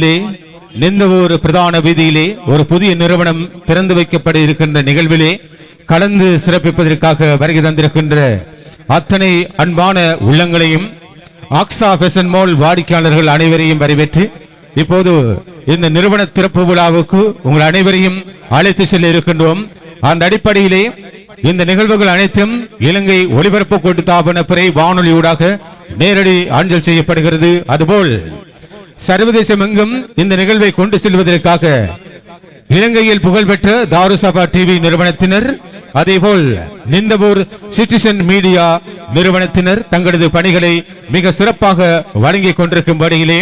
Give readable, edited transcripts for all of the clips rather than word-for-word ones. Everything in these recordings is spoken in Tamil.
நிந்தவூர் பிரதான வீதியிலே ஒரு புதிய நிறுவனம் திறந்து வைக்கப்பட இருக்கின்ற நிகழ்விலே கலந்து சிறப்பிப்பதற்காக வருகை தந்திருக்கின்ற அத்தனை அன்பான உள்ளங்களையும் ஆக்ஸா ஃபேஷன் மால் வாடிக்கையாளர்கள் அனைவரையும் வரவேற்று இப்போது இந்த நிறுவன திறப்பு விழாவுக்கு உங்கள் அனைவரையும் அழைத்து செல்ல இருக்கின்றோம். அந்த அடிப்படையிலே இந்த நிகழ்வுகள் அனைத்தும் இலங்கை ஒலிபரப்பு கூட்டுத்தாபன பிறை வானொலியூடாக நேரடி அஞ்சல் செய்யப்படுகிறது. அதுபோல் சர்வதேசம் எங்கும் இந்த நிகழ்வை கொண்டு செல்வதற்காக இலங்கையில் புகழ்பெற்ற தாருசபா டிவி நிறுவனத்தினர் அதேபோல் நிந்தவூர் சிட்டிசன் மீடியா நிறுவனத்தினர் தங்களது பணிகளை மிக சிறப்பாக வழங்கிக் கொண்டிருக்கும் வழியிலே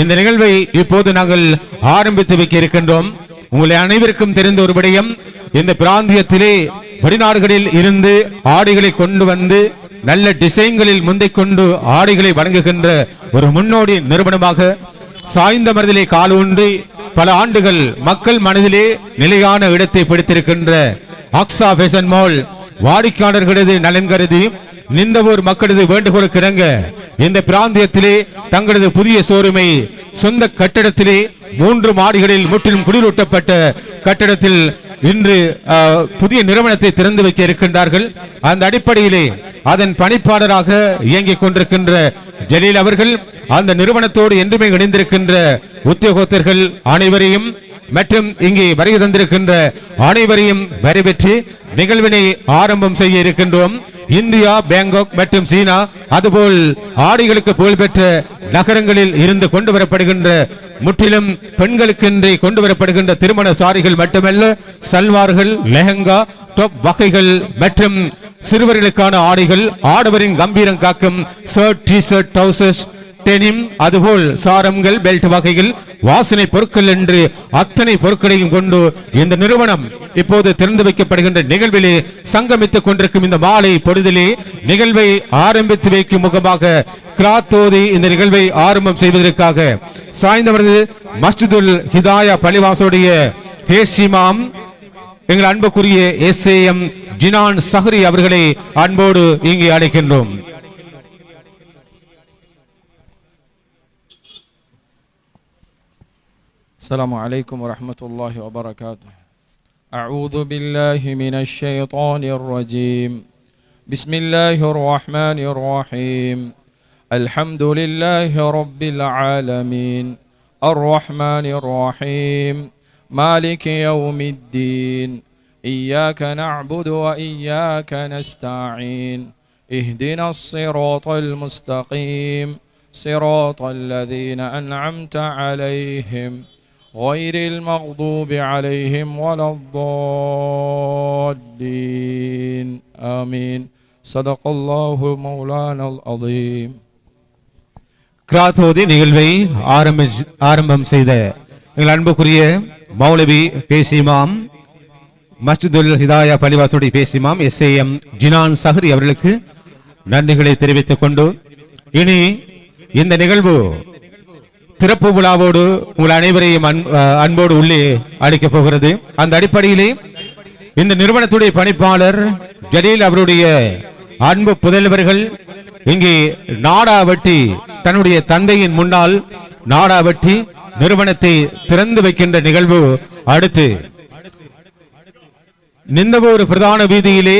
இந்த நிகழ்வை இப்போது நாங்கள் ஆரம்பித்து வைக்க இருக்கின்றோம். உங்களை அனைவருக்கும் தெரிந்த ஒரு விடயம், இந்த பிராந்தியத்திலே வெளிநாடுகளில் இருந்து ஆடைகளை கொண்டு வந்து நல்ல டிசைன்களில் முந்தைக் கொண்டு ஆடைகளை வழங்குகின்ற ஒரு முன்னோடி நிறுவனமாக சாய்ந்த மரத்திலே காலூன்றி பல ஆண்டுகள் மக்கள் மனதிலே நிலையான இடத்தை பிடித்திருக்கின்ற ஆக்ஸா ஃபேஷன் மால் வாடிக்கையாளர்களது நலன் கருதி நிந்தவூர் மக்களது வேண்டுகோளுக்கு இணங்க இந்த பிராந்தியத்திலே தங்களது புதிய ஷோரூமை சொந்த கட்டடத்திலே 3 மாடிகளில் முற்றிலும் குளிரூட்டப்பட்ட கட்டடத்தில் இன்று புதிய நிறுவனத்தை திறந்து வைக்க இருக்கின்றார்கள். அந்த அடிப்படையிலே அதன் பணிப்பாளராக இயங்கிக் கொண்டிருக்கின்ற ஜலீல் அவர்கள் அந்த நிறுவனத்தோடு என்றுமே இணைந்திருக்கின்ற உத்தியோகத்தர்கள் அனைவரையும் மற்றும் இங்கே வருகை தந்திருக்கின்ற அனைவரையும் வரவேற்று நிகழ்வினை ஆரம்பம் செய்ய இருக்கின்றோம். இந்தியா, பேங்காக் மற்றும் சீனா அதுபோல் ஆடைகளுக்கு புகழ்பெற்ற நகரங்களில் இருந்து கொண்டு வரப்படுகின்ற முற்றிலும் பெண்களுக்கென்றே கொண்டு வரப்படுகின்ற திருமண சாரிகள் மட்டுமல்ல, சல்வார்கள், லெஹங்கா, டாப் வகைகள் மற்றும் சிறுவர்களுக்கான ஆடைகள், ஆடவரின் கம்பீரம் காக்கும் shirt, T shirt, trousers, denim, அதுபோல் சாரம்கள், பெல்ட் வகைகள், வாசனை பொருட்கள் என்று அத்தனை பொருட்களையும் கொண்டு இந்த நிறுவனம் இப்போது திறந்து வைக்கப்படுகின்ற நிகழ்விலே சங்கமித்துக் கொண்டிருக்கும் இந்த மாலை பொழுதிலே நிகழ்வை ஆரம்பித்து வைக்கும் முகமாக கிராத்தோதி இந்த நிகழ்வை ஆரம்பம் செய்வதற்காக சாய்ந்தவரது மஸ்ஜிதுல் ஹிதாயா பள்ளிவாசலுடைய பேசிமாம் எங்கள் அன்புக்குரிய எஸ்ஏஎம் ஜினான் சஹரி அவர்களை அன்போடு இங்கே அழைக்கின்றோம். السلام عليكم ورحمة الله وبركاته. أعوذ بالله من الشيطان الرجيم. بسم الله الرحمن الرحيم. الحمد لله رب العالمين الرحمن الرحيم مالك يوم الدين إياك نعبد وإياك نستعين اهدنا الصراط المستقيم صراط الذين أنعمت عليهم غير المغضوب عليهم ولا الضالين آمين. صدق الله مولانا العظيم. கிராத்தோதி நிகழ்வை ஆரம்பம் செய்த எங்கள் அன்புக்குரிய மௌலவி பேசிமாம் மஸ்ஜிதுல் ஹிதாயா பள்ளிவாசலுடைய பேசிமாம் எஸ்ஏஎம் ஜினான் சஹரி அவர்களுக்கு நன்றிகளை தெரிவித்துக் கொண்டு இனி இந்த நிகழ்வு திறப்பு விழாவோடு உங்கள் அனைவரையும் அன்போடு உள்ளே அழைக்கப் போகிறது. அந்த அடிப்படையிலே இந்த நிறுவனத்துடைய பணிப்பாளர் ஜலீல் அவருடைய அன்பு புதல்வர்கள் இங்கே நாடா வெட்டி தன்னுடைய தந்தையின் முன்னால் நாடா வெட்டி நிறுவனத்தை திறந்து வைக்கின்ற நிகழ்வு அடுத்து நிந்தவூர் பிரதான வீதியிலே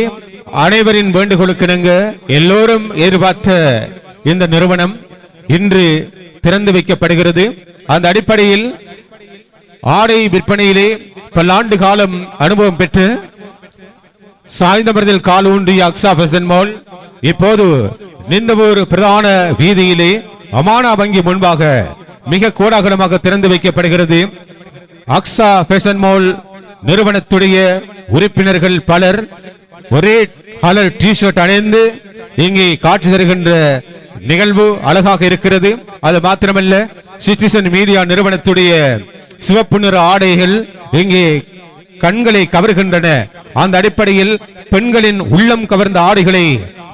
அனைவரின் வேண்டுகோளுக்கிணங்க எல்லோரும் எதிர்பார்த்த இந்த நிறுவனம் இன்று திறந்து வைக்கப்படுகிறது. அந்த அடிப்படையில் ஆடை விற்பனையிலே பல்லாண்டு காலம் அனுபவம் பெற்று சாய்ந்தமரத்தில் கால் ஊன்றிய ஆக்ஸா ஃபேஷன் மால் இப்போது நிந்தவூர் பிரதான வீதியிலே அமானா வங்கி முன்பாக மிக கோலாகலமாக திறந்து வைக்கப்படுகிறது. ஆக்ஸா ஃபேஷன் மால் நிறுவனத்துடைய உறுப்பினர்கள் பலர் ஒரே கலர் டி ஷர்ட் அணிந்து இங்கே காட்சி தருகின்ற நிகழ்வு அழகாக இருக்கிறது. அது மாத்திரமல்ல, சிட்டிசன் மீடியா நிறுவனத்துடைய சிவப்பு நிற ஆடைகள் இங்கே கண்களை கவர்கின்றன. அந்த அடிப்படையில் பெண்களின் உள்ளம் கவர்ந்த ஆடைகளை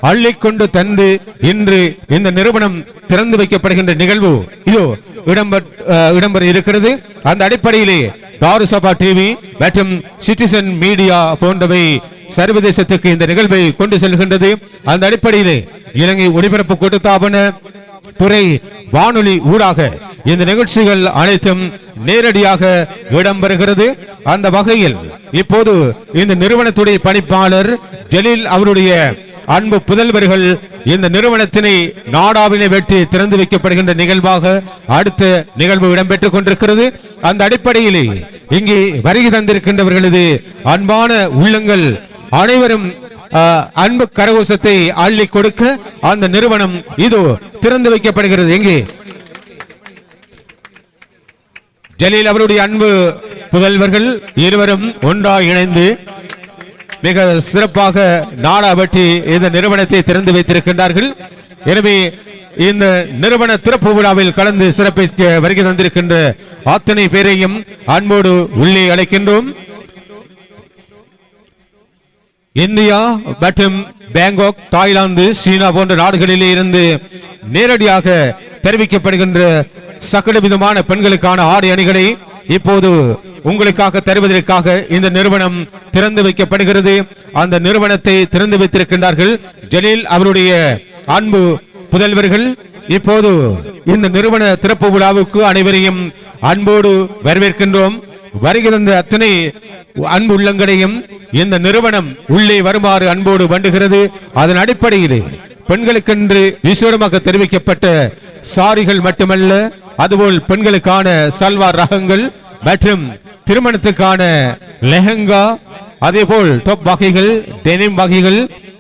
அள்ளிக்கொண்டு தந்து இன்று இந்த நிறுவனம் திறந்து வைக்கப்படுகின்ற நிகழ்வு இதோ இடம்பெற இருக்கிறது. அந்த அடிப்படையிலே தாருசபா டிவி மற்றும் சிட்டிசன் மீடியா போன்றவை சர்வதேசத்துக்கு இந்த நிகழ்வை கொண்டு செல்கின்றது. அந்த அடிப்படையிலே இலங்கை ஒலிபரப்பு கூட்டுத்தாபன புரை வானொலி ஊடாக இந்த நிகழ்ச்சிகள் அனைத்தும் நேரடியாக இடம்பெறுகிறது. அந்த வகையில் இப்போது இந்த நிறுவனத்துடைய பணிப்பாளர் ஜலீல் அவருடைய அன்பு புதல்வர்கள் இந்த நிறுவனத்தினை நாடாவினை வெற்றி திறந்து வைக்கப்படுகின்ற நிகழ்வாக அடுத்த நிகழ்வு இடம்பெற்றுக் கொண்டிருக்கிறது. அந்த அடிப்படையிலே இங்கே வருகை தந்திருக்கின்றவர்களது அன்பான உள்ளங்கள் அனைவரும் அன்பு கரகோசத்தை அள்ளி கொடுக்க அந்த நிறுவனம் இதோ திறந்து வைக்கப்படுகிறது. எங்கே ஜலீல் அவருடைய அன்பு புதல்வர்கள் இருவரும் ஒன்றாக இணைந்து மிக சிறப்பாக நாடா வெற்றி இந்த நிறுவனத்தை திறந்து வைத்திருக்கின்றார்கள். எனவே இந்த நிறுவன திறப்பு விழாவில் கலந்து சிறப்பிக்க வருகை தந்திருக்கின்ற அத்தனை பேரையும் அன்போடு உள்ளே அழைக்கின்றோம். இந்தியா மற்றும் பேங்காக், தாய்லாந்து, சீனா போன்ற நாடுகளிலே இருந்து நேரடியாக தெரிவிக்கப்படுகின்ற சகல விதமான பெண்களுக்கான ஆடை அணிகளை இப்போது உங்களுக்காக தருவதற்காக இந்த நிறுவனம் திறந்து வைக்கப்படுகிறது. அந்த நிறுவனத்தை திறந்து வைத்திருக்கின்றார்கள் ஜலீல் அவருடைய அன்பு புதல்வர்கள். இப்போது இந்த நிறுவன திறப்பு விழாவுக்கு அனைவரையும் அன்போடு வரவேற்கின்றோம். வருகை தந்த அத்தனை அன்பு உள்ளங்களையும் இந்த நிறுவனம் உள்ளே வருமாறு அன்போடு வேண்டுகிறது. அதன் அடிப்படையில் பெண்களுக்கென்று விசேடமாக தெரிவிக்கப்பட்ட சாரிகள் மட்டுமல்ல, அதுபோல் பெண்களுக்கான சல்வார் ரகங்கள் மற்றும் திருமணத்துக்கான லெஹங்கா, அதேபோல் டாப் வகைகள், டெனிம் வகைகள்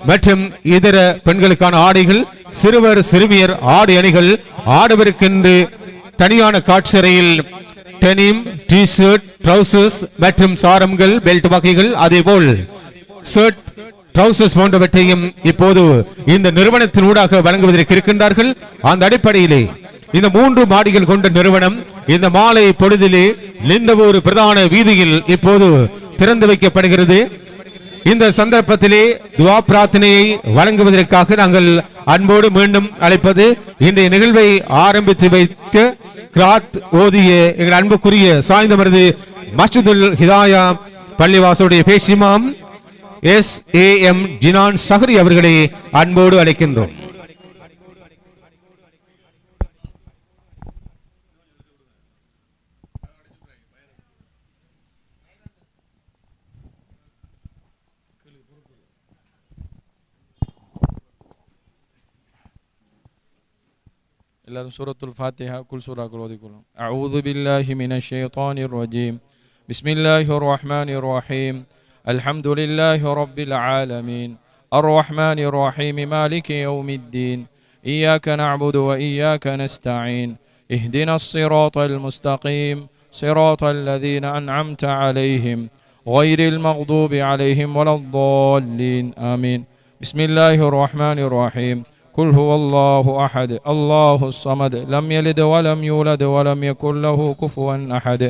மற்றும் இதர பெண்களுக்கான ஆடைகள், சிறுவர் சிறுமியர் ஆடை அணிகள், ஆடவருக்கென்று தனியான காட்சறையில் டெனிம், டி ஷர்ட், ட்ரவுசர்ஸ் மற்றும் சாரம்கள், பெல்ட் வகைகள், அதேபோல் ஷர்ட், ட்ரவுசர்ஸ் போன்றவற்றையும் இப்போது இந்த நிறுவனத்தின் ஊடாக வழங்குவதற்கு இருக்கின்றார்கள். அந்த அடிப்படையிலே இந்த 3 மாடிகள் கொண்ட நிறுவனம் இந்த மாலை பொழுதிலே லிந்தவூர் பிரதான வீதியில் இப்போது திறந்து வைக்கப்படுகிறது. இந்த சந்தர்ப்பத்திலே துவா பிரார்த்தனையை வழங்குவதற்காக நாங்கள் அன்போடு மீண்டும் அழைப்பது, இன்றைய நிகழ்வை ஆரம்பித்து வைக்க கிராத் ஓதிய எங்கள் அன்புக்குரிய சாய்ந்தமரது மஸ்ஜிதுல் ஹிதாயா பள்ளிவாசலுடைய பேசிமாம் SAM ஜினான் சஹரி அவர்களை அன்போடு அழைக்கின்றோம். سورة الفاتحة كل سورة كلهم. أعوذ بالله من الشيطان الرجيم. بسم الله الرحمن الرحيم. الحمد لله رب العالمين الرحمن الرحيم مالك يوم الدين إياك نعبد وإياك نستعين اهدنا الصراط المستقيم صراط الذين أنعمت عليهم غير المغضوب عليهم ولا الضالين آمين. بسم الله الرحمن الرحيم. قل هو الله أحد الله الصمد لم يلد ولم يولد ولم يكن له كفوا أحد.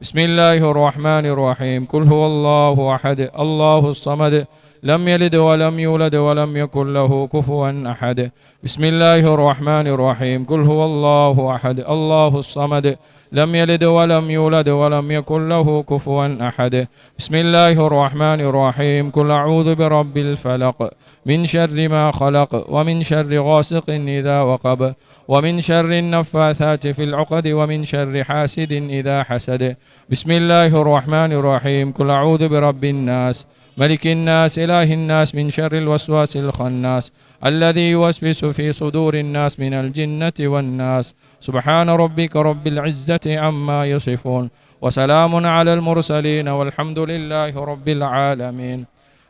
بسم الله الرحمن الرحيم. قل هو الله أحد الله الصمد لم يلد ولم يولد ولم يكن له كفوا أحد. بسم الله الرحمن الرحيم. قل هو الله أحد الله الصمد لم يلد ولم يولد ولم يكن له كفوا أحد. بسم الله الرحمن الرحيم. قل أعوذ برب الفلق من شر ما خلق ومن شر غاسق إذا وقب ومن شر النفاثات في العقد ومن شر حاسد إذا حسد. بسم الله الرحمن الرحيم. قل أعوذ برب الناس ملك الناس إله الناس من شر الوسواس الخناس الذي يوسوس في صدور الناس من الجنة والناس. سبحان ربك رب العزة عما يصفون وسلام على المرسلين والحمد لله رب العالمين.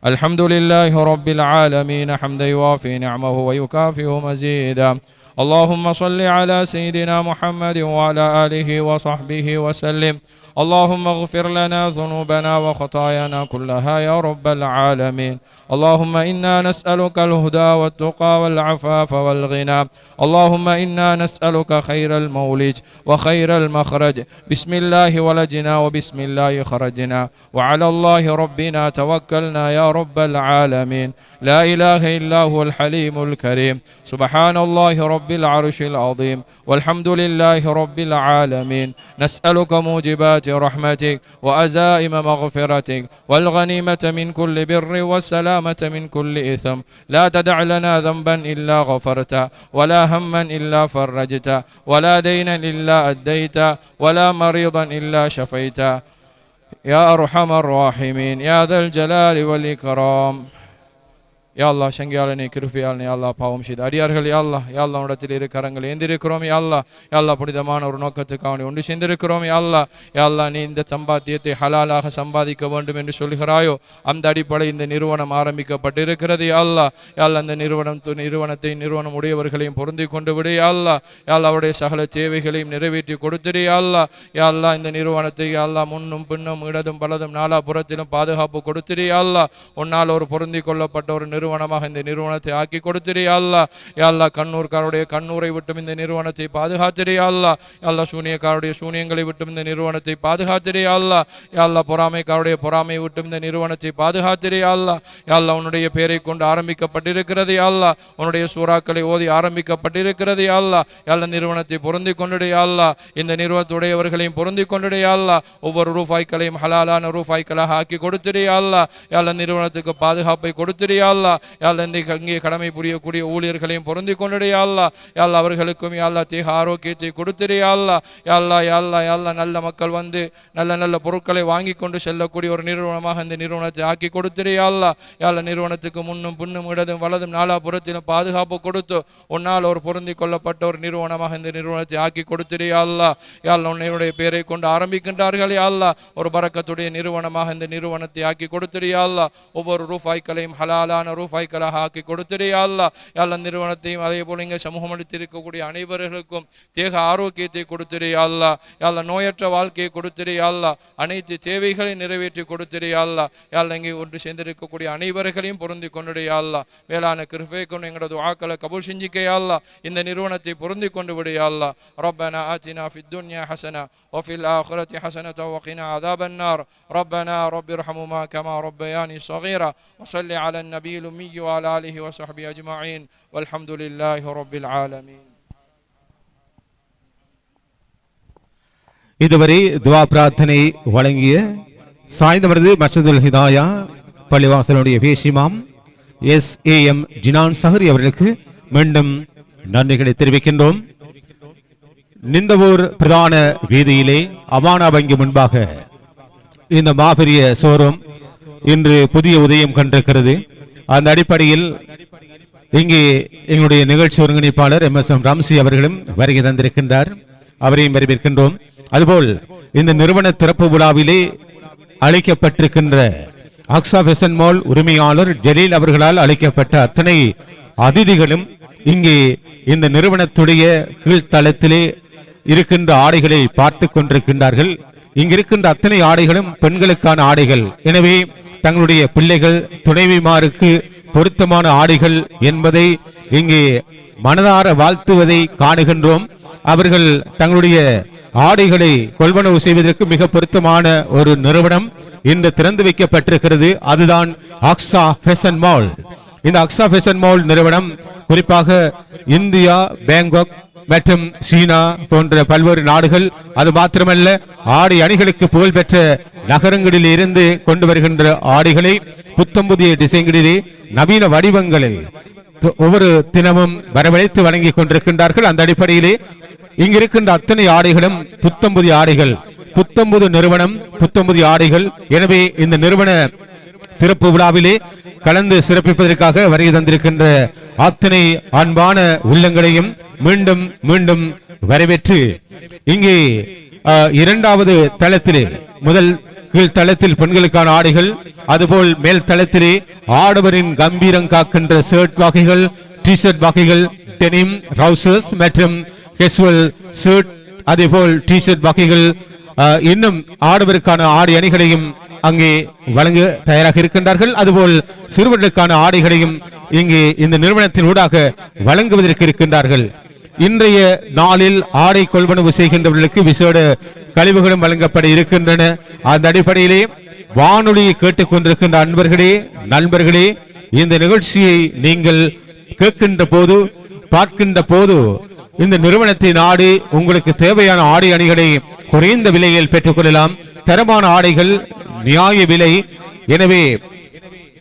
الحمد لله رب العالمين حمدا يوافي نعمه ويكافئ مزيدا. اللهم صل على سيدنا محمد وعلى آله وصحبه وسلم. اللهم اغفر لنا ذنوبنا وخطايانا كلها يا رب العالمين. اللهم إنا نسألك الهدى والتقى والعفاف والغنى. اللهم إنا نسألك خير المولج وخير المخرج. بسم الله ولجنا وبسم الله خرجنا وعلى الله ربنا توكلنا يا رب العالمين. لا إله إلا هو الحليم الكريم. سبحان الله رب رب العرش العظيم والحمد لله رب العالمين. نسألك موجبات رحمتك وأزائم مغفرتك والغنيمة من كل بر والسلامة من كل إثم. لا تدع لنا ذنبا إلا غفرته ولا هما إلا فرجته ولا دينا إلا أديته ولا مريضا إلا شفيته يا أرحم الراحمين يا ذا الجلال والإكرام. யா அல்லாஹ் சங்கியாளனே கிருபையாளனே யா அல்லாஹ் பாவம் செய்த அடியார்கள் யா அல்லாஹ் உடத்தில் இரு கரங்களை ஏந்திருக்கிறோம் யா அல்லாஹ் புனிதமான ஒரு நோக்கத்துக்காக ஒன்று சேர்ந்திருக்கிறோம் யா அல்லாஹ் நீ இந்த சம்பாத்தியத்தை ஹலாலாக சம்பாதிக்க வேண்டும் என்று சொல்கிறாயோ அந்த அடிப்படை இந்த நிறுவனம் ஆரம்பிக்கப்பட்டிருக்கிறது யா அல்லாஹ் அந்த நிறுவனம் உடையவர்களையும் பொருந்தி கொண்டு விடு யா அல்லாஹ் அவருடைய சகல சேவைகளையும் நிறைவேற்றி கொடுத்துடு யா அல்லாஹ் இந்த நிறுவனத்தை யா அல்லாஹ் முன்னும் பின்னும் இடதும் பலதும் நாலாபுறத்திலும் பாதுகாப்பு கொடுத்துடு யா அல்லாஹ் உன்னால் ஒரு பொருந்தி கொள்ளப்பட்ட ஒரு நிறுவனமாக இந்த நிறுவனத்தை ஆக்கி கொடுத்திரு யா அல்லாஹ் கண்ணூர்காருடைய கண்ணூரை விட்டும் இந்த நிறுவனத்தை பாதுகாத்திரு யா அல்லாஹ் சூனியக்காருடைய சூனியங்களை விட்டும் இந்த நிறுவனத்தை பாதுகாத்திரு யா அல்லாஹ் பொறாமைக்காருடைய பொறாமையை விட்டும் இந்த நிறுவனத்தை பாதுகாத்திரு யா அல்லாஹ் உன்னுடைய பெயரை கொண்டு ஆரம்பிக்கப்பட்டிருக்கிறது யா அல்லாஹ் உன்னுடைய சூறாக்களை ஓதி ஆரம்பிக்கப்பட்டிருக்கிறது யா அல்லாஹ் நிறுவனத்தை பொருந்தி கொண்டுடு யா அல்லாஹ் இந்த நிறுவனத்துடையவர்களையும் பொருந்தி கொண்டுடு யா அல்லாஹ் ஒவ்வொரு ரூபாய்களையும் ஹலாலான ரூபாய்களாக ஆக்கி கொடுத்திரு யா அல்லாஹ் நிறுவனத்துக்கு பாதுகாப்பை கொடுத்திரு யா அல்லாஹ் இங்கே கடமை புரியக்கூடிய ஊழியர்களையும் பொருந்தி கொண்டுடு யா அல்லாஹ் அவர்களுக்கும் யா அல்லாஹ் தேக ஆரோக்கியத்தை கொடுத்திரு யா அல்லாஹ் நல்ல மக்கள் வந்து நல்ல பொருட்களை வாங்கி கொண்டு செல்லக்கூடிய ஒரு நிறுவனமாக இந்த நிறுவனத்தை ஆக்கி கொடுத்திரு யா அல்லாஹ் நிறுவனத்துக்கு முன்னும் பின்னும் இடதும் வலதும் நாலாபுறத்திலும் பாதுகாப்பு கொடுத்து உன்னால் ஒரு பொருந்தி கொள்ளப்பட்ட ஒரு நிறுவனமாக இந்த நிறுவனத்தை ஆக்கி கொடுத்திரு யா அல்லாஹ் உன்னுடைய பெயரை கொண்டு ஆரம்பிக்கின்றார்கள் யா அல்லாஹ் ஒரு பரக்கத்துடைய நிறுவனமாக இந்த நிறுவனத்தை ஆக்கி கொடுத்திரு யா அல்லாஹ் ஒவ்வொரு ரூபாய்களையும் ஹலாலான ரூபாய்களாக ஆக்கி கொடுத்திரு யா அல்லாஹ் நிறுவனத்தையும் அதே போல இங்கே சமூகம் அளித்திருக்கக்கூடிய அனைவர்களுக்கும் தேக ஆரோக்கியத்தை கொடுத்திரு யா அல்லாஹ் நோயற்ற வாழ்க்கையை கொடுத்திரு யா அல்லாஹ் அனைத்து தேவைகளை நிறைவேற்றி கொடுத்திரு யா அல்லாஹ் இங்கே ஒன்று சேர்ந்திருக்கக்கூடிய அனைவர்களையும் பொருந்தி கொண்டுடு யா அல்லாஹ் மேலான கிருபை கொண்டு எங்களோட துஆக்களை கபூல் செஞ்சிக்க யா அல்லாஹ் இந்த நிறுவனத்தை பொருந்தி கொண்டு விடு யா அல்லாஹ் ரப்பனா ஆத்தினா ஃபித் துன்யா ஹஸனா வஃபில் ஆখিরাতি ஹஸனத வகினா அஸாபன் நார் ரப்பனா ரப்பிர்ஹம்ஹுமா கமா ரப்பயானி ஸகீரா வஸல்லி அலா النبي الأمي وعلى آله وصحبه أجمعين والحمد لله رب العالمين. இதுவரை துஆ பிரார்த்தனை வழங்கிய சாய்ந்தமருது மஸ்ஜிதுல் ஹிதாயா பள்ளிவாசலுடைய பேசிமாம் SAM ஜினான் சஹரி அவர்களுக்கு மீண்டும் நன்றிகளை தெரிவிக்கின்றோம். நிந்தவூர் பிரதான வீதியிலே அமானா வங்கி முன்பாக இந்த மாபெரிய ஷோரூம் இன்று புதிய உதயம் கண்டிருக்கிறது. அந்த அடிப்படையில் இங்கே எங்களுடைய நிகழ்ச்சி ஒருங்கிணைப்பாளர் MSM ராம்சி அவர்களும் வருகை தந்திருக்கின்றார். அவரையும் வரவேற்கின்றோம். அதுபோல் இந்த நிறுவன திறப்பு விழாவிலே அழைக்கப்பட்டிருக்கின்ற ஆக்ஸா ஃபேஷன் மால் உரிமையாளர் ஜலீல் அவர்களால் அழைக்கப்பட்ட அத்தனை அதிதிகளும் இங்கே இந்த நிறுவனத்துடைய கீழ்த்தளத்திலே இருக்கின்ற ஆடைகளை பார்த்து கொண்டிருக்கின்றார்கள். இங்கிருக்கின்ற அத்தனை ஆடைகளும் பெண்களுக்கான ஆடைகள். எனவே தங்களுடைய பிள்ளைகள் துணைவிமாருக்கு பொருத்தமான ஆடைகள் என்பதை இங்கே மனதார வாழ்த்துவதை காணுகின்றோம். அவர்கள் தங்களுடைய ஆடைகளை கொள்வனவு செய்வதற்கு மிக பொருத்தமான ஒரு நிறுவனம் இன்று திறந்து வைக்கப்பட்டிருக்கிறது. அதுதான் ஆக்ஸா ஃபேஷன் மால். இந்த ஆக்ஸா ஃபேஷன் மால் நிறுவனம் குறிப்பாக இந்தியா, பேங்காக் மற்றும் சீனா போன்ற பல்வேறு நாடுகள், அது மாத்திரமல்ல ஆடை அணிகளுக்கு புகழ்பெற்ற நகரங்களில் இருந்து கொண்டு வருகின்ற ஆடைகளை புத்தம் புதிய டிசைன்களிலே நவீன வடிவங்களில் ஒவ்வொரு தினமும் வரவழைத்து வழங்கி கொண்டிருக்கின்றார்கள். அந்த அடிப்படையிலே இங்கிருக்கின்ற அத்தனை ஆடைகளும் புத்தம் புதிய ஆடைகள், புத்தம்புது நிறுவனம், புத்தம் புதிய ஆடைகள். எனவே இந்த நிறுவன திறப்பு விழாவிலே கலந்து சிறப்பிப்பதற்காக வருகை தந்திருக்கின்ற அத்தனை அன்பான உள்ளங்களையும் மீண்டும் மீண்டும் வரவேற்று இங்கே இரண்டாவது தளத்திலே முதல் கீழ் தளத்தில் பெண்களுக்கான ஆடைகள், அதுபோல் மேல் தளத்திலே ஆடவரின் கம்பீரம் காக்கின்ற ஷர்ட் வகைகள், டி ஷர்ட் வகைகள், டெனிம், ட்ரவுசர்ஸ் மற்றும் கேஷுவல் ஷர்ட், அதேபோல் டி ஷர்ட் வகைகள், இன்னும் ஆடவருக்கான ஆடை அணிகளையும் அங்கே வழங்க தயாராக இருக்கின்றார்கள். அதுபோல் சிறுவர்களுக்கான ஆடைகளையும் இங்கே இந்த நிறுவனத்தின் ஊடாக வழங்குவதற்கு இருக்கின்றார்கள். இன்றைய நாளில் ஆடை கொள்வனவு செய்கின்றவர்களுக்கு விசேட கழிவுகளும் வழங்கப்பட இருக்கின்றன. அந்த அடிப்படையிலே வானொலியை கேட்டுக் கொண்டிருக்கின்ற அன்பர்களே, நண்பர்களே, இந்த நிகழ்ச்சியை நீங்கள் கேட்கின்ற போது பார்க்கின்ற போது இந்த நிறுவனத்தை நாடி உங்களுக்கு தேவையான ஆடை அணிகளை குறைந்த விலையில் பெற்றுக்கொள்ளலாம். தரமான ஆடைகள், நியாய விலை. எனவே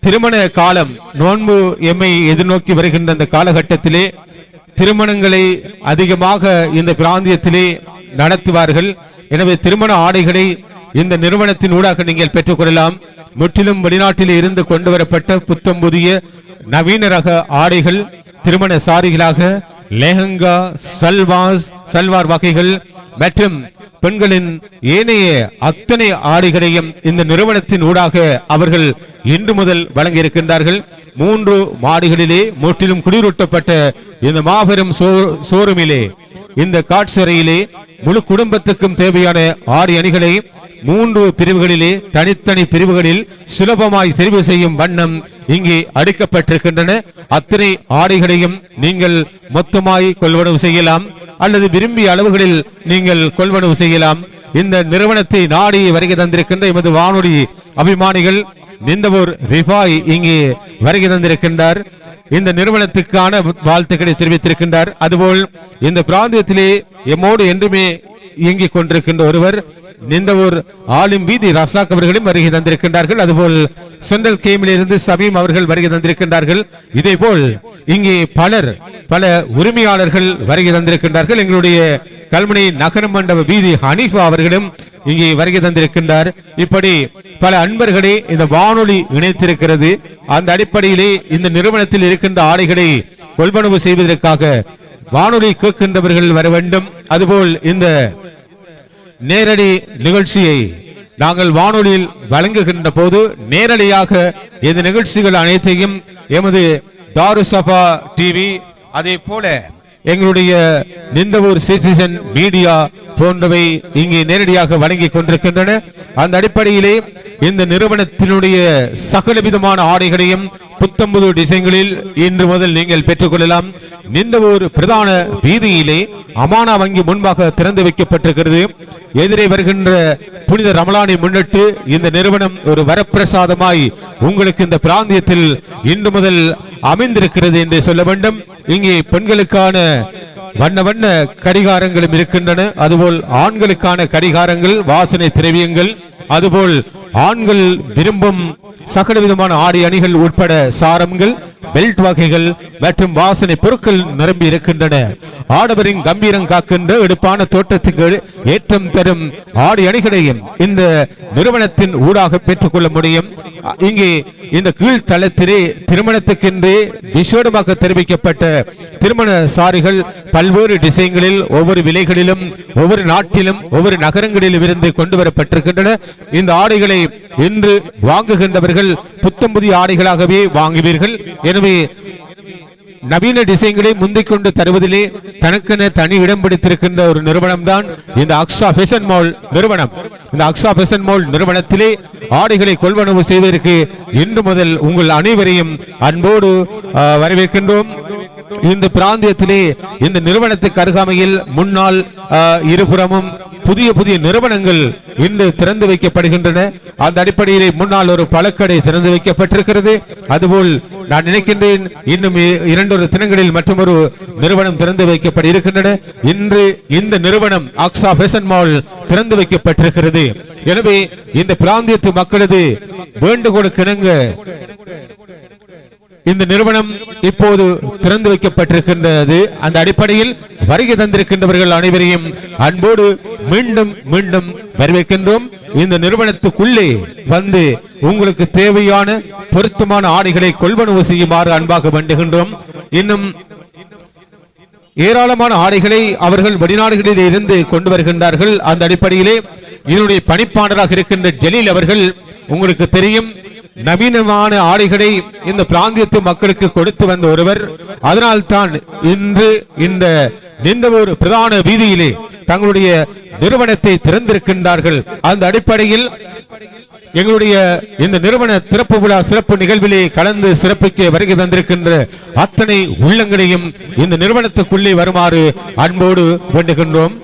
திருமண காலம், நோன்பு எம்மை எதிர்நோக்கி வருகின்ற அந்த காலகட்டத்திலே திருமணங்களை அதிகமாக இந்த பிராந்தியத்திலே நடத்துவார்கள். எனவே திருமண ஆடைகளை இந்த நிறுவனத்தின் ஊடாக நீங்கள் பெற்றுக்கொள்ளலாம். முற்றிலும் வெளிநாட்டில் இருந்து கொண்டு வரப்பட்ட புத்தம் புதிய நவீன ரக ஆடைகள், திருமண சாரிகளாக லெஹங்கா, சல்வார் வகைகள் மற்றும் பெண்களின் ஏனைய அத்தனை ஆடைகளையும் இந்த நிறுவனத்தின் ஊடாக அவர்கள் இன்று முதல் வழங்கி இருக்கின்றார்கள். 3 மாடிகளிலே முற்றிலும் குளிரூட்டப்பட்ட இந்த மாபெரும் ஷோரூமிலே, இந்த காட்சியறையிலே முழு குடும்பத்துக்கும் தேவையான ஆடை அணிகளை 3 பிரிவுகளிலே தனித்தனி பிரிவுகளில் சுலபமாய் தெரிவு செய்யும் வண்ணம் இங்கே அடுக்கப்பட்டிருக்கின்றன. அத்தனை ஆடைகளையும் நீங்கள் மொத்தமாய் கொள்வனவு செய்யலாம் அல்லது விரும்பிய அளவுகளில் நீங்கள் கொள்வனவு செய்யலாம். இந்த நிறுவனத்தை நாடி வருகை தந்திருக்கின்ற எமது வானொலி அபிமானிகள் நிந்தவூர் ரிஃபாய் இங்கே வருகை தந்திருக்கின்றார். இந்த நிறுவனத்துக்கான வாழ்த்துக்களை தெரிவித்திருக்கின்றார். அதுபோல் இந்த பிராந்தியத்திலே எம்மோடு என்றுமே இயங்கிக் கொண்டிருக்கின்ற ஒருவர் நிந்தவூர் ஆலிம் வீதி ரசாக் அவர்களும் வருகை தந்திருக்கின்றார்கள். அதுபோல் சென்ட்ரல் கேமிலிருந்து சபீம் அவர்கள் வருகை தந்திருக்கின்றார்கள். இதே போல் இங்கே பல உரிமையாளர்கள் வருகை தந்திருக்கின்றார்கள். எங்களுடைய கல்முனை நகர மண்டப வீதி ஹனீஃபா அவர்களும் இங்கே வருகை தந்திருக்கின்றார். இப்படி பல அன்பர்களே இந்த வானொலி இணைத்திருக்கிறது. அந்த அடிப்படையிலே இந்த நிறுவனத்தில் இருக்கின்ற ஆடைகளை கொள்வனவு செய்வதற்காக வானொலி கேட்கின்றவர்கள் வர வேண்டும். அதுபோல் இந்த நேரடி நிகழ்ச்சியை நாங்கள் வானொலியில் வழங்குகின்ற போது நேரடியாக இந்த நிகழ்ச்சிகள் அனைத்தையும் எமது தாருசபா டிவி, அதே போல எங்களுடைய நிந்தவூர் சிட்டிசன் மீடியா போன்றவை இங்கே நேரடியாக வழங்கிக் கொண்டிருக்கின்றன. அந்த அடிப்படையிலே இந்த நிறுவனத்தினுடைய சகலவிதமான ஆடைகளையும் புத்தம்புது டிசைன்களில் இன்று முதல் நீங்கள் பெற்றுக்கொள்ளலாம். நிந்தவூர் பிரதான வீதியிலே அமானா வங்கி முன்பாக திறந்து வைக்கப்பட்டிருக்கிறது. எதிரே வருகின்ற புனித ரமலானை முன்னிட்டு இந்த நிறுவனம் ஒரு வரப்பிரசாதமாய் உங்களுக்கு இந்த பிராந்தியத்தில் இன்று முதல் அமைந்திருக்கிறது என்று சொல்ல வேண்டும். இங்கே பெண்களுக்கான வண்ண வண்ண கடிகாரங்களும் இருக்கின்றன. அதுபோல் ஆண்களுக்கான கடிகாரங்கள், வாசனை திரவியங்கள், அதுபோல் ஆண்கள் விரும்பும் சகல விதமான ஆடை அணிகள் உட்பட சாரங்கள், பெல்ட் வகைகள் மற்றும் வாசனை பொருட்கள் நிரம்பி இருக்கின்றன. ஆடவரின் கம்பீரம் காக்கின்ற எடுப்பான தோட்டத்துக்கு ஏற்றம் தரும் ஆடை அணிகளையும் இந்த நிறுவனத்தின் ஊடாக பெற்றுக்கொள்ள முடியும். இங்கே இந்த கீழ்த்தளத்திலே திருமணத்துக்கென்றே விசேடமாக தெரிவிக்கப்பட்ட திருமண சாரிகள் பல்வேறு டிசைன்களில், ஒவ்வொரு விலைகளிலும், ஒவ்வொரு நாட்டிலும், ஒவ்வொரு நகரங்களிலும் இருந்து கொண்டு வரப்பட்டிருக்கின்றன. இந்த ஆடைகளை இன்று வாங்குகின்றவர்கள் புத்தம் புதிய ஆடைகளாகவே வாங்குவீர்கள். எனவே நவீன டிசைன்களை முந்திக் கொண்டு தருவதிலே தனக்கென தனி இடம் பிடித்திருக்கின்ற ஒரு நிறுவனம் தான் இந்த அக்ஸா ஃபேஷன் மால் நிறுவனம். இந்த அக்ஸா ஃபேஷன் மால் நிறுவனத்திலே ஆடைகளை கொள்வனவு செய்வதற்கு இன்று முதல் உங்கள் அனைவரையும் அன்போடு வரவேற்கின்றோம். இந்த பிராந்தியத்திலே இந்த நிறுவனத்துக்கு அருகாமையில் முன்னால் இருபுறமும் புதிய நிறுவனங்கள் இன்று திறந்து வைக்கப்படுகின்றன. அந்த அடிப்படையிலே முன்னால் ஒரு பழக்கடை திறந்து வைக்கப்பட்டிருக்கிறது. அதுபோல் நான் நினைக்கின்றேன் இன்னும் 2 தினங்களில் மற்றொரு நிறுவனம் திறந்து வைக்கப்பட இருக்கின்றன. இன்று இந்த நிறுவனம் அக்ஸா ஃபேஷன் மால் திறந்து வைக்கப்பட்டிருக்கிறது. எனவே இந்த பிராந்தியத்து மக்களது வேண்டுகோளுக்கிணங்க இந்த நிறுவனம் இப்போது திறந்து வைக்கப்பட்டிருக்கின்றது. அந்த அடிப்படையில் வருகை தந்திருக்கின்றவர்கள் அனைவரையும் அன்போடு மீண்டும் மீண்டும் வரவேற்கின்றோம். இந்த நிறுவனத்துக்குள்ளே வந்து உங்களுக்கு தேவையான பொருத்தமான ஆடைகளை கொள்வனவு செய்யுமாறு அன்பாக வேண்டுகின்றோம். இன்னும் ஏராளமான ஆடைகளை அவர்கள் வெளிநாடுகளில் இருந்து கொண்டு வருகின்றார்கள். அந்த அடிப்படையிலே இதனுடைய பணிப்பாளராக இருக்கின்ற ஜலீல் அவர்கள், உங்களுக்கு தெரியும், நவீனமான ஆடைகளை இந்த பிராந்தியத்து மக்களுக்கு கொடுத்து வந்த ஒருவர். அதனால் தான் இன்று இந்த நிந்தவூர் பிரதான வீதியிலே தங்களுடைய நிறுவனத்தை திறந்திருக்கின்றார்கள். அந்த அடிப்படையில் எங்களுடைய இந்த நிறுவன திறப்பு விழா சிறப்பு நிகழ்விலே கலந்து சிறப்பிக்க வருகை தந்திருக்கின்ற அத்தனை உள்ளங்களையும் இந்த நிறுவனத்துக்குள்ளே வருமாறு அன்போடு வேண்டுகின்றோம்.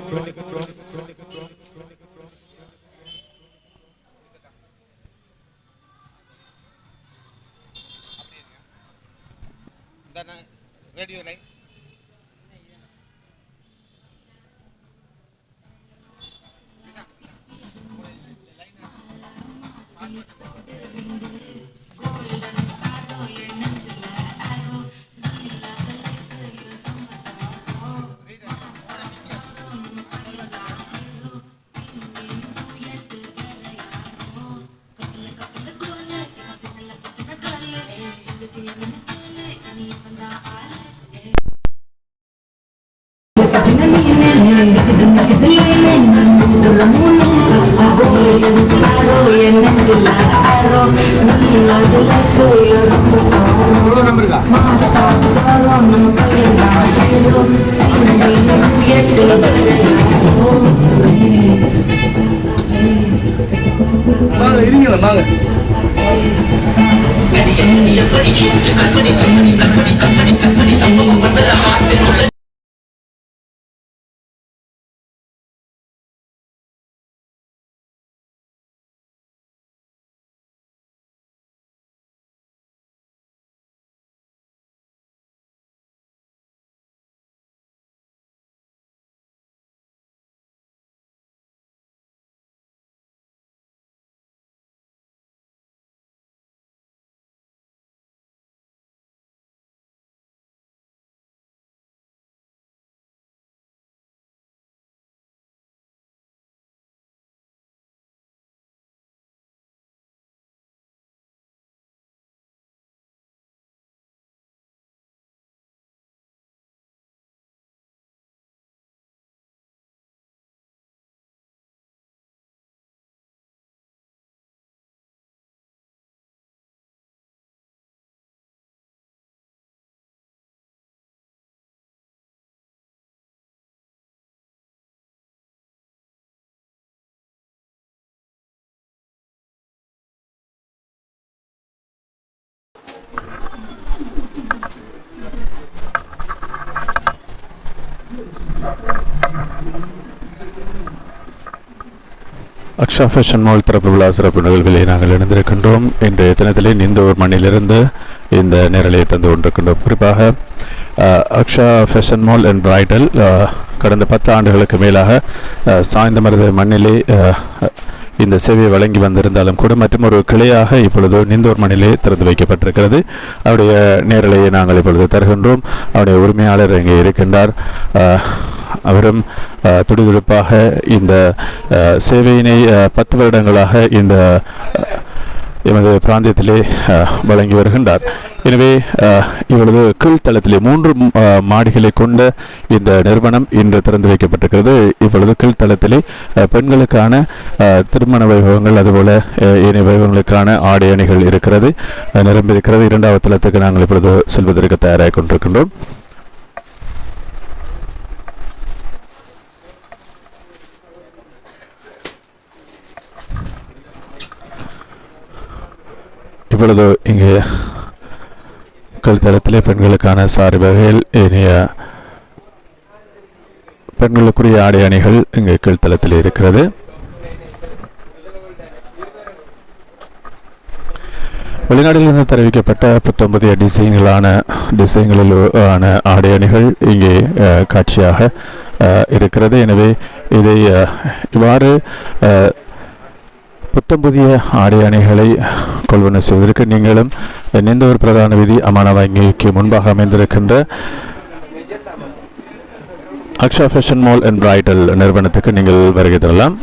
அக்ஷா ஃபேஷன் மால் திறப்பு விழா சிறப்பு நிகழ்வுகளை நாங்கள் இணைந்திருக்கின்றோம். இன்றைய தினத்திலே இந்த ஒரு மண்ணிலிருந்து இந்த நேரலையை தந்து கொண்டிருக்கின்றோம். குறிப்பாக Aqsa fashion mall and bridal கடந்த 10 ஆண்டுகளுக்கு மேலாக சாய்ந்தமருது மண்ணிலே இந்த சேவையை வழங்கி வந்திருந்தாலும் கூட மற்றும் ஒரு கிளையாக இப்பொழுது நிந்தோர் மண்ணிலே திறந்து வைக்கப்பட்டிருக்கிறது. அவருடைய நேரலையை நாங்கள் இப்பொழுது தருகின்றோம். அவருடைய உரிமையாளர் இங்கே இருக்கின்றார். அவரும் துடிதுடிப்பாக இந்த சேவையினை 10 வருடங்களாக இந்த எமது பிராந்தியத்திலே வழங்கி வருகின்றார். எனவே இவரது கீழ்த்தளத்திலே 3 மாடிகளை கொண்ட இந்த நிறுவனம் இன்று திறந்து வைக்கப்பட்டிருக்கிறது. இப்பொழுது கீழ்த்தளத்திலே பெண்களுக்கான திருமண வைபவங்கள் அதுபோல ஏனைய வைபவங்களுக்கான ஆடை அணிகள் இருக்கிறது, நிரம்பியிருக்கிறது. 2வது தளத்துக்கு நாங்கள் இப்பொழுது செல்வதற்கு தயாராக கொண்டிருக்கின்றோம். இப்பொழுது இங்கே கல்தளத்திலே பெண்களுக்கான சாரி வகைகள் இனிய பெண்களுக்குரிய ஆடை அணிகள் இங்கே கீழ்த்தளத்தில் இருக்கிறது. வெளிநாட்டிலிருந்து தெரிவிக்கப்பட்ட 19 டிசைன்களிலான ஆடை அணிகள் இங்கே காட்சியாக இருக்கிறது. எனவே இதை இவ்வாறு புத்தம் புதிய ஆடை அணிகளை கொள்வன செய்வதற்கு நீங்களும் எந்த ஒரு பிரதான வீதி அமான வங்கிக்கு முன்பாக அமைந்திருக்கின்ற Aksha fashion mall and bridal நிறுவனத்துக்கு நீங்கள் வருகை தரலாம்.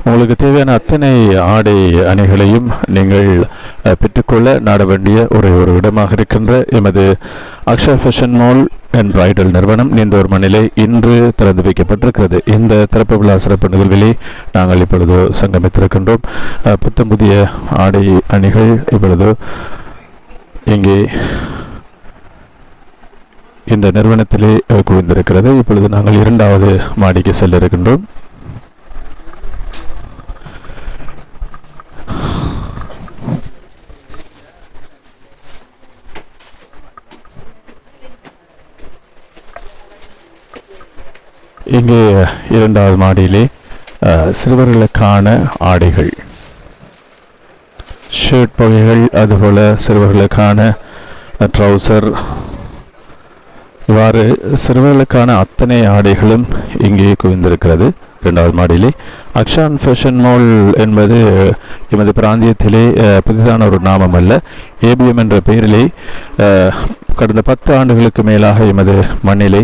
உங்களுக்கு தேவையான அத்தனை ஆடை அணிகளையும் நீங்கள் பெற்றுக்கொள்ள நாட வேண்டிய ஒரு இடமாக இருக்கின்ற எமது Aqsa fashion mall and bridal நிறுவனம் நிந்தோர் மண்ணிலே இன்று திறந்து வைக்கப்பட்டிருக்கிறது. இந்த திறப்பு விழா சிறப்பு நிகழ்விலே நாங்கள் இப்பொழுது சங்கமித்திருக்கின்றோம். புத்தம் புதிய ஆடை அணிகள் இப்பொழுது இங்கே இந்த நிறுவனத்திலே குவிந்திருக்கிறது. இப்பொழுது நாங்கள் 2வது மாடிக்கு செல்ல இருக்கின்றோம். இங்கே 2வது மாடியிலே சிறுவர்களுக்கான ஆடைகள், ஷர்ட் வகைகள் அதுபோல சிறுவர்களுக்கான ட்ரௌசர், இவ்வாறு சிறுவர்களுக்கான அத்தனை ஆடைகளும் இங்கே குவிந்திருக்கிறது 2வது மாடியிலே. அக்ஷான் ஃபேஷன் மால் என்பது எமது பிராந்தியத்திலே புதிதான ஒரு நாமம் அல்ல. ஏபிஎம் என்ற பெயரிலே கடந்த 10 ஆண்டுகளுக்கு மேலாக எமது மண்ணிலே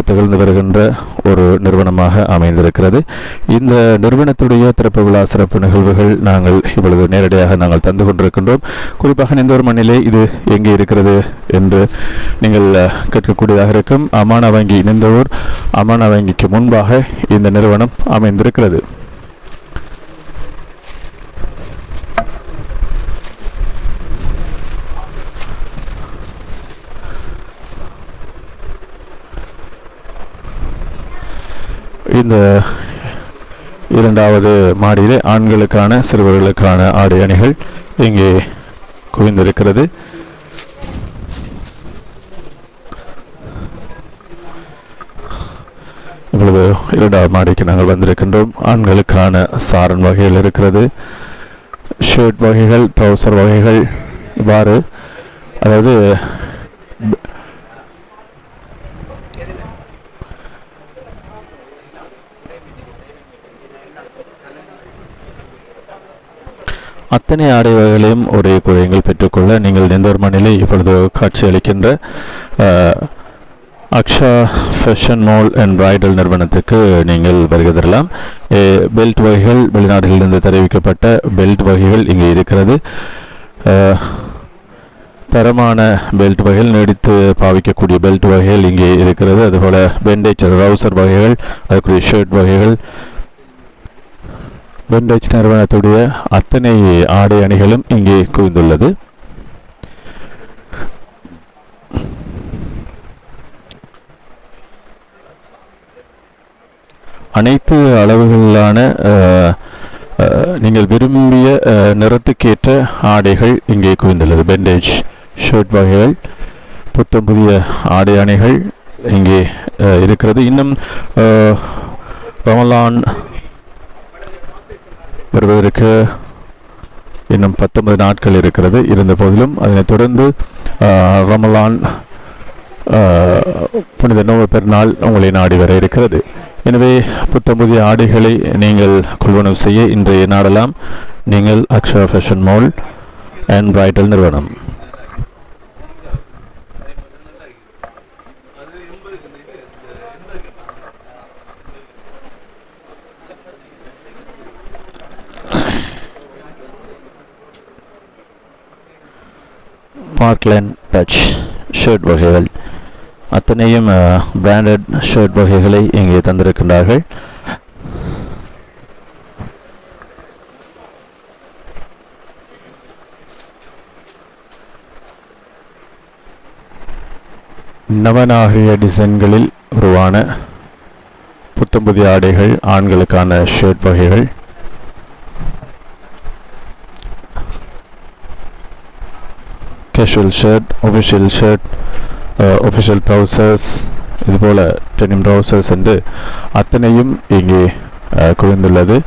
திகழ்ந்து வருகின்ற ஒரு நிறுவனமாக அமைந்திருக்கிறது. இந்த நிறுவனத்துடைய திறப்பு விழா சிறப்பு நிகழ்வுகள் நாங்கள் இப்பொழுது நேரடியாக நாங்கள் தந்து கொண்டிருக்கின்றோம். குறிப்பாக நிந்தோர் மண்ணிலே இது எங்கே இருக்கிறது என்று நீங்கள் கேட்கக்கூடியதாக இருக்கும். அமானா வங்கி நிந்தோர் அமானா வங்கிக்கு முன்பாக இந்த நிறுவனம் அமைந்திருக்கிறது. இந்த 2வது மாடியிலே ஆண்களுக்கான சிறுவர்களுக்கான ஆடை அணிகள் இங்கே குவிந்திருக்கிறது. இப்பொழுது 2வது மாடிக்கு நாங்கள் வந்திருக்கின்றோம். ஆண்களுக்கான சாரன் வகைகள் இருக்கிறது, ஷர்ட் வகைகள், ட்ரௌசர் வகைகள், இவ்வாறு அதாவது அத்தனை ஆடை வகைகளையும் ஒரே குறைகள் பெற்றுக்கொள்ள நீங்கள் நிந்தோர் மண்ணிலே இப்பொழுது காட்சி அளிக்கின்ற Aqsa fashion mall and bridal நிறுவனத்துக்கு நீங்கள் வருகை தரலாம். பெல்ட் வகைகள், வெளிநாடுகளிலிருந்து தெரிவிக்கப்பட்ட பெல்ட் வகைகள் இங்கே இருக்கிறது. தரமான பெல்ட் வகைகள், நீடித்து பாவிக்கக்கூடிய பெல்ட் வகைகள் இங்கே இருக்கிறது. அதுபோல் பெண்டேஜ் ரவுசர் வகைகள், அதுக்குரிய ஷர்ட் வகைகள், பெண்டேஜ் நிறுவனத்துடைய அத்தனை ஆடை அணிகளும் இங்கே குவிந்துள்ளது. அனைத்து அளவுகளிலான நீங்கள் விரும்பிய நிறத்துக்கேற்ற ஆடைகள் இங்கே குவிந்துள்ளது. பெண்டேஜ் ஷர்ட் வகைகள், புத்தம் புதிய ஆடை அணிகள் இங்கே இருக்கிறது. இன்னும் ரமலான் வருவதற்கு இன்னும் 19 நாட்கள் இருக்கிறது. இருந்த போதிலும் அதனைத் தொடர்ந்து ரமலான் புனித நோன்பு பெருநாள் உங்களை நாடி வர இருக்கிறது. எனவே புத்தம் புதிய ஆடைகளை நீங்கள் கொள்வனவு செய்ய இன்றைய நாடலாம் நீங்கள் Aqsa fashion mall and bridal நிறுவனம். பார்க்லேண்ட் டச் ஷர்ட் வகைகள் அத்தனையும் பிராண்டட் ஷர்ட் வகைகளை இங்கே தந்திருக்கின்றார்கள். நவநாகரிக டிசைன்களில் உருவான புத்தம் புதிய ஆடைகள், ஆண்களுக்கான ஷர்ட் வகைகள், casual shirt, official shirt, official trousers, இதுபோல் டெனிம் ட்ரௌசர்ஸ் என்று அத்தனையும் இங்கே குவிந்துள்ளது.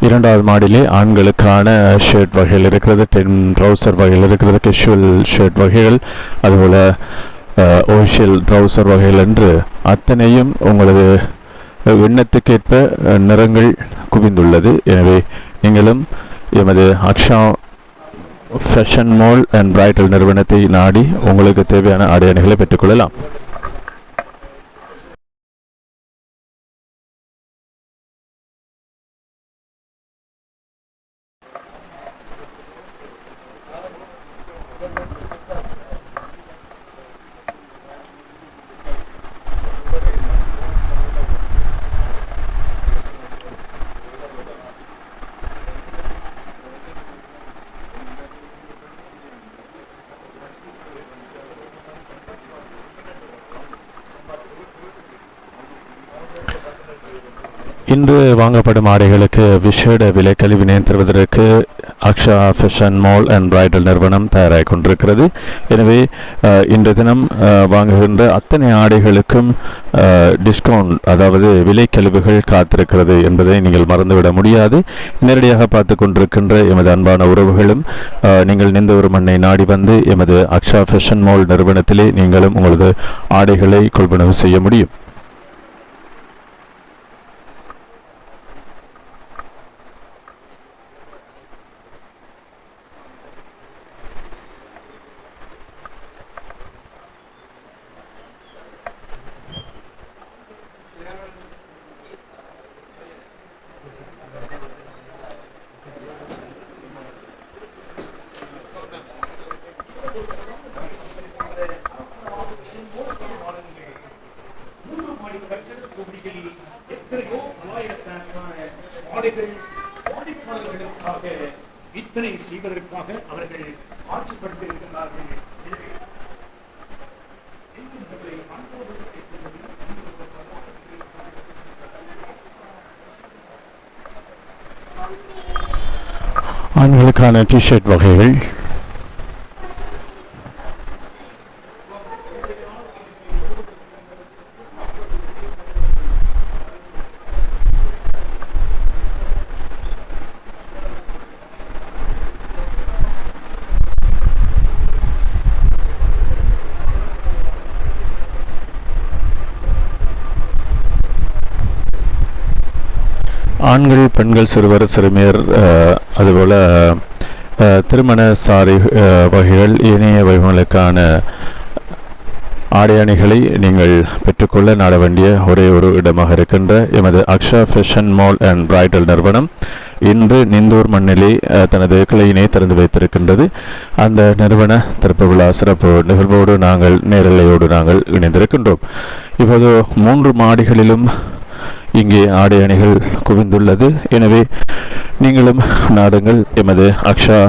இரண்டாவது மாடியிலே ஆண்களுக்கான ஷர்ட் வகைகள் இருக்கிறது, ட்ரௌசர் வகைகள் இருக்கிறது, கேஷுவல் ஷர்ட் வகைகள், அதுபோல் ஒஃபிஷியல் ட்ரௌசர் வகைகள் என்று அத்தனையும் உங்களது எண்ணத்துக்கேற்ப நிறங்கள் குவிந்துள்ளது. எனவே நீங்களும் எமது Aqsa fashion mall and bridal நிறுவனத்தை நாடி உங்களுக்கு தேவையான ஆடை அணிகளை பெற்றுக்கொள்ளலாம். இன்று வாங்கப்படும் ஆடைகளுக்கு விசேட விலை கழிவினை தருவதற்கு Aqsa fashion mall and bridal நிறுவனம் தயாராகி கொண்டிருக்கிறது. எனவே இன்று தினம் வாங்குகின்ற அத்தனை ஆடைகளுக்கும் டிஸ்கவுண்ட், அதாவது விலை கழிவுகள் காத்திருக்கிறது என்பதை நீங்கள் மறந்துவிட முடியாது. நேரடியாக பார்த்து கொண்டிருக்கின்ற எமது அன்பான உறவுகளும் நீங்கள் நின்ற ஒரு மண்ணை நாடி வந்து எமது அக்ஷா ஃபேஷன் மால் நிறுவனத்திலே நீங்களும் உங்களது ஆடைகளை கொள்வனவு செய்ய முடியும். விற்பனை செய்வதற்காக அவர்கள் ஆட்சிப்படுத்தியிருக்கிறார்கள். ஆண்களுக்கான டிஷர்ட் வகைகள், ஆண்கள், பெண்கள், சிறுவர், சிறுமியர், அதுபோல் திருமண சாரி வகைகள், இணைய வகைகளுக்கான ஆடை அணிகளை நீங்கள் பெற்றுக்கொள்ள நாட வேண்டிய ஒரே ஒரு இடமாக இருக்கின்ற எமது Aqsa fashion mall and bridal நிறுவனம் இன்று நிந்தூர் மண்ணிலே தனது கிளையினை திறந்து வைத்திருக்கின்றது. அந்த நிறுவன திறப்பு விழா சிறப்பு நிகழ்வோடு நாங்கள் நேரலையோடு நாங்கள் இணைந்திருக்கின்றோம். இப்போது 3 மாடிகளிலும் இங்கே ஆடை அணிகள் குவிந்துள்ளது. எனவே நீங்களும் நாடுங்கள் எமது Aqsa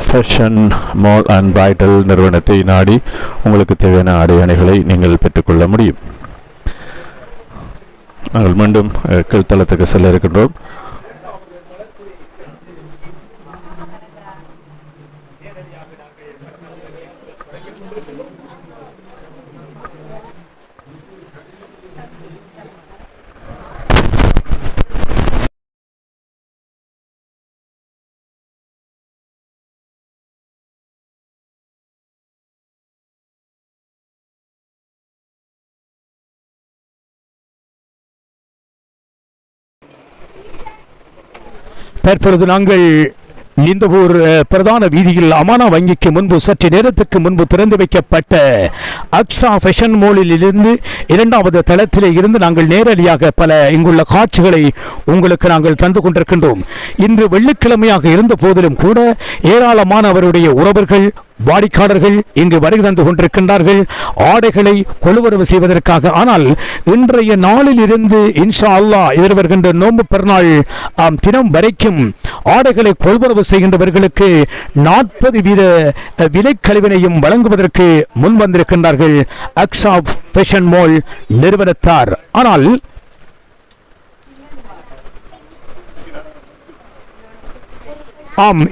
fashion mall and bridal நிறுவனத்தை நாடி உங்களுக்கு தேவையான ஆடை அணிகளை நீங்கள் பெற்றுக்கொள்ள முடியும். நாங்கள் மீண்டும் கீழ்த்தளத்துக்கு செல்ல இருக்கின்றோம். தற்பொழுது நாங்கள் இந்த ஊர் பிரதான வீதியில் அமானா வங்கிக்கு முன்பு சற்று நேரத்துக்கு முன்பு திறந்து வைக்கப்பட்ட அக்ஷா ஃபேஷன் மாலில் இருந்து 2வது தளத்திலே இருந்து நாங்கள் நேரடியாக பல இங்குள்ள காட்சிகளை உங்களுக்கு நாங்கள் தந்து கொண்டிருக்கின்றோம். இன்று வெள்ளிக்கிழமையாக இருந்த போதிலும் கூட ஏராளமான அவருடைய உறவர்கள், வாடிக்கையாளர்கள் இங்கு வருகை தந்து கொண்டிருக்கின்றார்கள் ஆடைகளை கொள்வரவு செய்வதற்காக. ஆனால் இன்றைய நாளில் இருந்து இன்ஷா அல்லாஹ் எதிர்வருகின்ற நோன்பு பெருநாள் தினம் வரைக்கும் ஆடைகளை கொள்வரவு செய்கின்றவர்களுக்கு 40% விலைக்கழிவினையும் வழங்குவதற்கு முன் வந்திருக்கின்றார்கள் அக்ஷா ஃபேஷன் மால் நிறுவனத்தார். ஆனால்